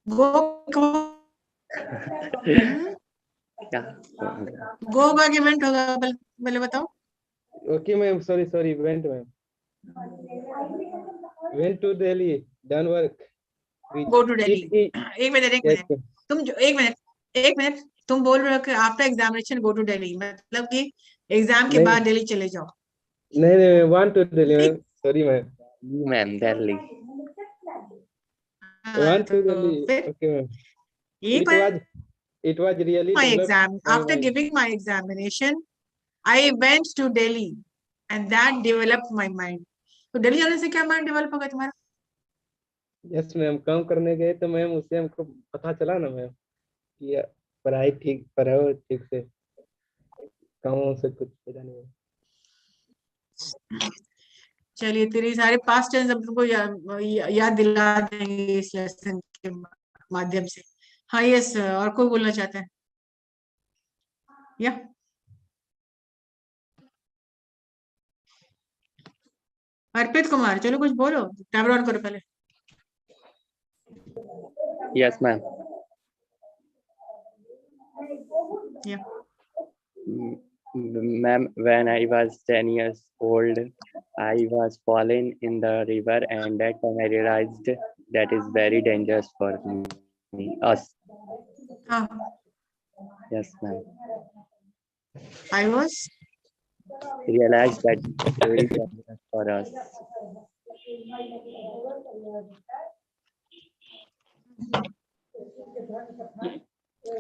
गो गो होगा कि वेंट होगा, पहले बताओ। Okay, ma'am. Sorry. Went, ma'am. Went to Delhi, done work. Go to Delhi. एक मिनट तुम जो एक मिनट तुम बोल रहे हो कि after examination go to Delhi, मतलब कि एग्जाम के बाद दिल्ली चले जाओ। नहीं, want to Delhi, ma'am. Sorry, ma'am. Ma'am, Delhi. Want to Delhi. Okay, ma'am. It was really my developed exam. my After mind. giving my examination, I went to Delhi and that developed my mind. तो दिल्ली जाने से क्या mind develop होगा तुम्हारा? Yes ma'am, काम करने गए तो मैम उससे हमको पता चला ना मैम कि पढ़ाई ठीक पढ़ो ठीक से, कामों से कुछ पता नहीं। चलिए तेरी सारे पास्ट टेंस अब तुमको याद दिला देंगे इस लेसन के माध्यम से। हाँ यस, और कोई बोलना चाहता है? या अर्पित कुमार, चलो कुछ बोलो, कैमरा ऑन करो पहले। Yes, ma'am. Yeah. Ma'am, when I was 10 years old, I was falling in the river, and that time I realized that is very dangerous for us. Yes, ma'am. I was Realized that very dangerous for us.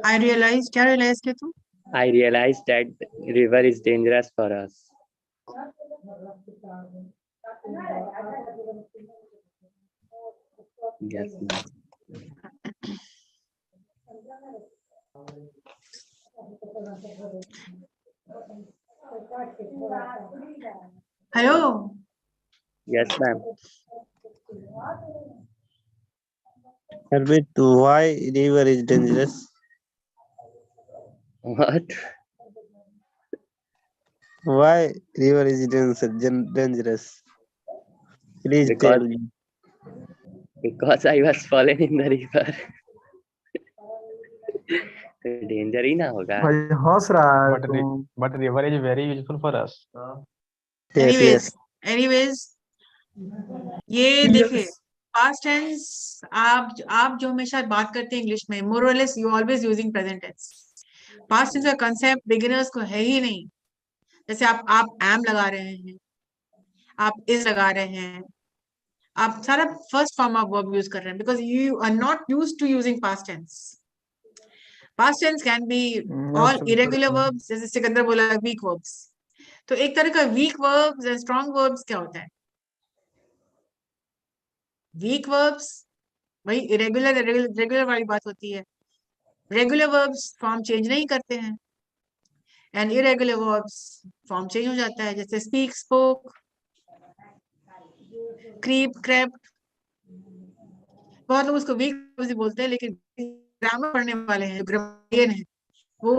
I realized, क्या realize किया तुम? I realized that river is dangerous for us. Yes, ma'am. Hello. Yes, ma'am. Herbert, why river is dangerous? What? Why river is dangerous? Please Because tell me. I was fallen in the river. Danger ही ना होगा. भाई हंस रहा है But तुम। but river is very useful for us. Yes, yes. Anyways ये देखिए पास्ट टेंस आप जो हमेशा बात करते हैं इंग्लिश में मोर और less you always using present tense. Past tense का कंसेप्ट बिगिनर्स को है ही नहीं। जैसे आप एम लगा रहे हैं, आप इज लगा रहे हैं, आप सारा first form of verb use कर रहे हैं because you are not used to using past tense. Past tense can be all irregular verbs, जैसे सिकंदर बोला वीक वर्ब्स। तो एक तरह का weak verbs and strong verbs क्या होता है? वीक वर्ब्स वही इरेगुलर रेगुलर वाली बात होती है। रेगुलर वर्ब्स फॉर्म चेंज नहीं करते हैं and irregular verbs form change हो जाता है, जैसे स्पीक, स्पोक, क्रीप, क्रेप्ट। बहुत लोग उसको वीक वर्ब्स ही बोलते हैं, लेकिन ग्रामर पढ़ने वाले हैं, जो ग्रामरियन है, वो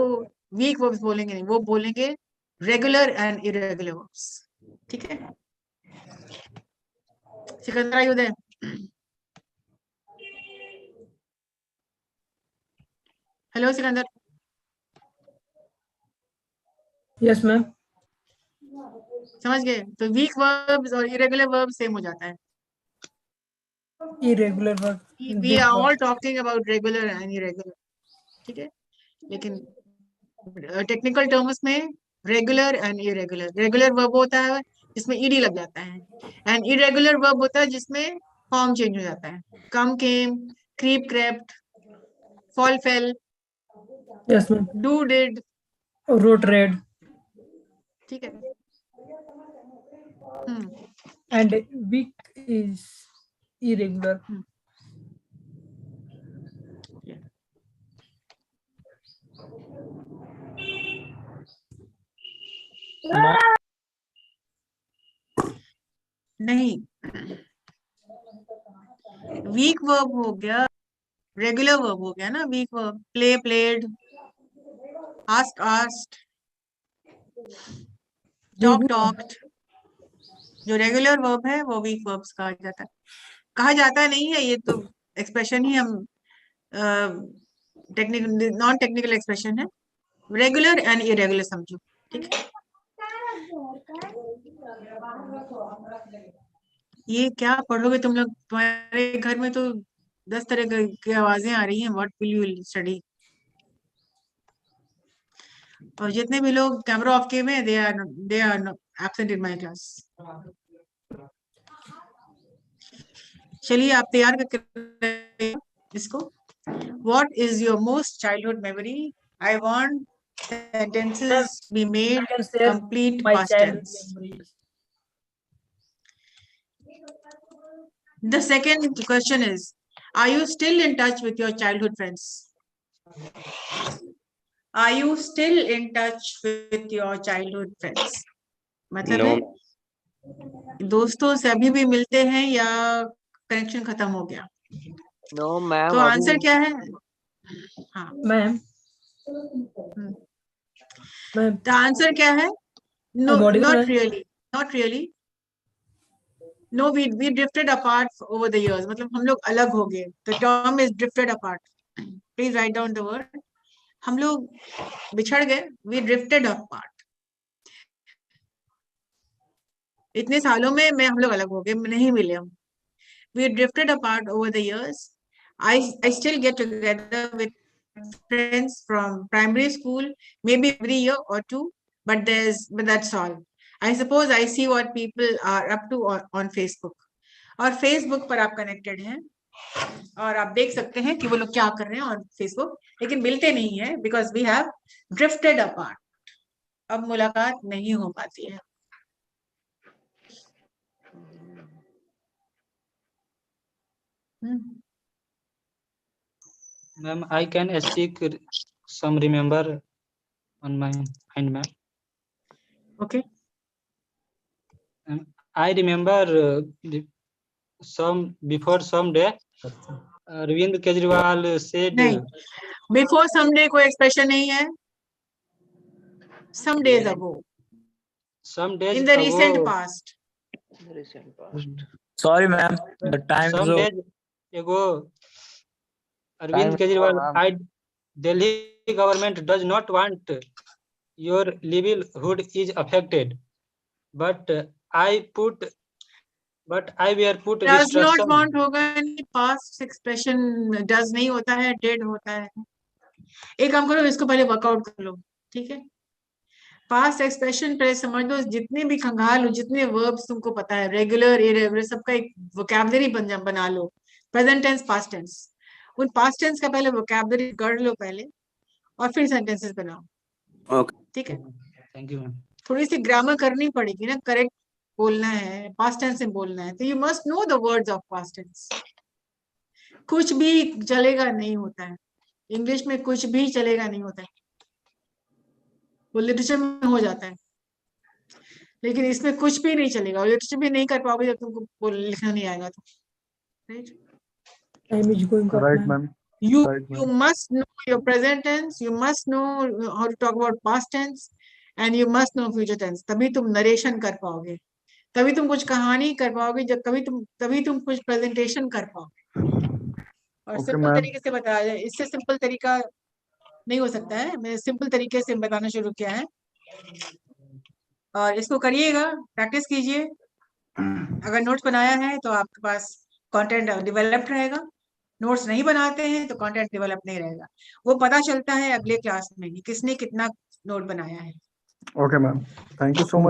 वीक वर्ब्स बोलेंगे नहीं, वो बोलेंगे रेगुलर एंड इरेगुलर वर्ब्स। ठीक है, सिकंदर आयु दे। हेलो सिकंदर। Yes ma'am. समझ गए? तो वीक वर्ब्स और इरेगुलर वर्ब्स सेम हो जाता है। Irregular verb We are all talking about regular and irregular, ठीक है? लेकिन टेक्निकल टर्म्स में regular and irregular, regular verb होता है जिसमें ईडी लग जाता है एंड इरेगुलर वर्ब होता है जिसमें फॉर्म चेंज हो जाता है। Come, came, creep, crept, fall, fell, yes ma'am, do, did, wrote, read ठीक है। and week is irregular. नहीं, वीक वर्ब हो गया, रेगुलर वर्ब हो गया ना weak verb. Play, played, ask, asked, talk, talked. जो रेगुलर वर्ब है वो वीक वर्ब्स कहा जाता है। कहा जाता नहीं है, ये तो एक्सप्रेशन ही हम टेक्निकल नॉन टेक्निकल एक्सप्रेशन है। रेगुलर एंड इरेगुलर समझो, ठीक है? ये क्या पढ़ोगे तुम लोग? तुम्हारे घर में तो 10 तरह की आवाजें आ रही हैं। What will you study? और जितने भी लोग कैमरा ऑफ किए हुए हैं, they are absent in my class. चलिए आप तैयार करके इसको। What is your most childhood memory? I want sentences be made I can share complete my past childhood tense. memories. The second question is, are you still in touch with your childhood friends? Are you still in touch with your childhood friends? मतलब No. है दोस्तों से अभी भी मिलते हैं या connection खत्म हो गया? No ma'am. तो आंसर क्या है? हाँ मैम, तो आंसर क्या है? No, not really, not really. No, we drifted apart over the years. मतलब हम लोग अलग हो गए। The term is drifted apart. Please write down the word. हम लोग बिछड़ गए। We drifted apart. इतने सालों में हम लोग अलग हो गए, नहीं मिले हम। We drifted apart over the years. I still get together with friends from primary school, maybe every year or two, but that's all. I suppose I see what people are up to on Facebook. और Facebook पर आप connected हैं और आप देख सकते हैं कि वो लोग क्या कर रहे हैं ऑन फेसबुक, लेकिन मिलते नहीं है because we have drifted apart. अब मुलाकात नहीं हो पाती है। Ma'am, I can speak some remember on my hand, ma'am. Okay. I remember some before some day, Arvind Kejriwal said. नहीं, before some day कोई expression नहीं है. Some days ago. Some days in the ago, recent past. Sorry, ma'am. The time is some over. days ago, Time Arvind is Kejriwal, over, ma'am. Delhi government does not want your livelihood is affected, but I were put Does not restriction. want होगा नहीं, past expression does नहीं होता है, did होता है. एक काम करो, इसको पहले वर्कआउट कर लो, ठीक है? पास्ट एक्सप्रेशन पहले समझ लो, जितने भी खंगाल हो, जितने वर्ब्स तुमको पता है, रेगुलर इरेगुलर, सबका एक वोकैबुलरी बना लो. प्रेजेंट टेंस, पास्ट टेंस, उन पास्ट टेंस का पहले वोकैबुलरी कर लो पहले, और फिर सेंटेंसेस बनाओ. Okay. ठीक है? Thank you ma'am. थोड़ी सी ग्रामर करनी पड़ेगी ना, करेक्ट बोलना है, पास्ट टेंस में बोलना है, तो you must know the words of past tense. कुछ भी चलेगा नहीं होता है इंग्लिश में, कुछ भी चलेगा नहीं होता है, वो लिटरेचर में हो जाता है, लेकिन इसमें कुछ भी नहीं चलेगा. और लिटरेचर भी नहीं कर पाओगे जब तुमको लिखना नहीं आएगा तो. Right? Time is going up, Right, ma'am. ma'am. You Right, ma'am. you must know your present tense, you must know how to talk about past tense, and you must know future tense. तभी तुम narration कर पाओगे, तभी तुम कुछ कहानी कर पाओगे, जब तभी तुम कुछ प्रेजेंटेशन कर पाओगे. और Okay, सिंपल ma'am. तरीके से बताया जाए, इससे सिंपल तरीका नहीं हो सकता है. मैंने सिंपल तरीके से बताना शुरू किया है, और इसको करिएगा, प्रैक्टिस कीजिए. अगर नोट्स बनाया है तो आपके पास कंटेंट डेवलप्ड रहेगा. नोट्स नहीं बनाते हैं तो कंटेंट डेवलप नहीं रहेगा. वो पता चलता है अगले क्लास में कि किसने कितना नोट बनाया है. Okay, ma'am. Thank you so much.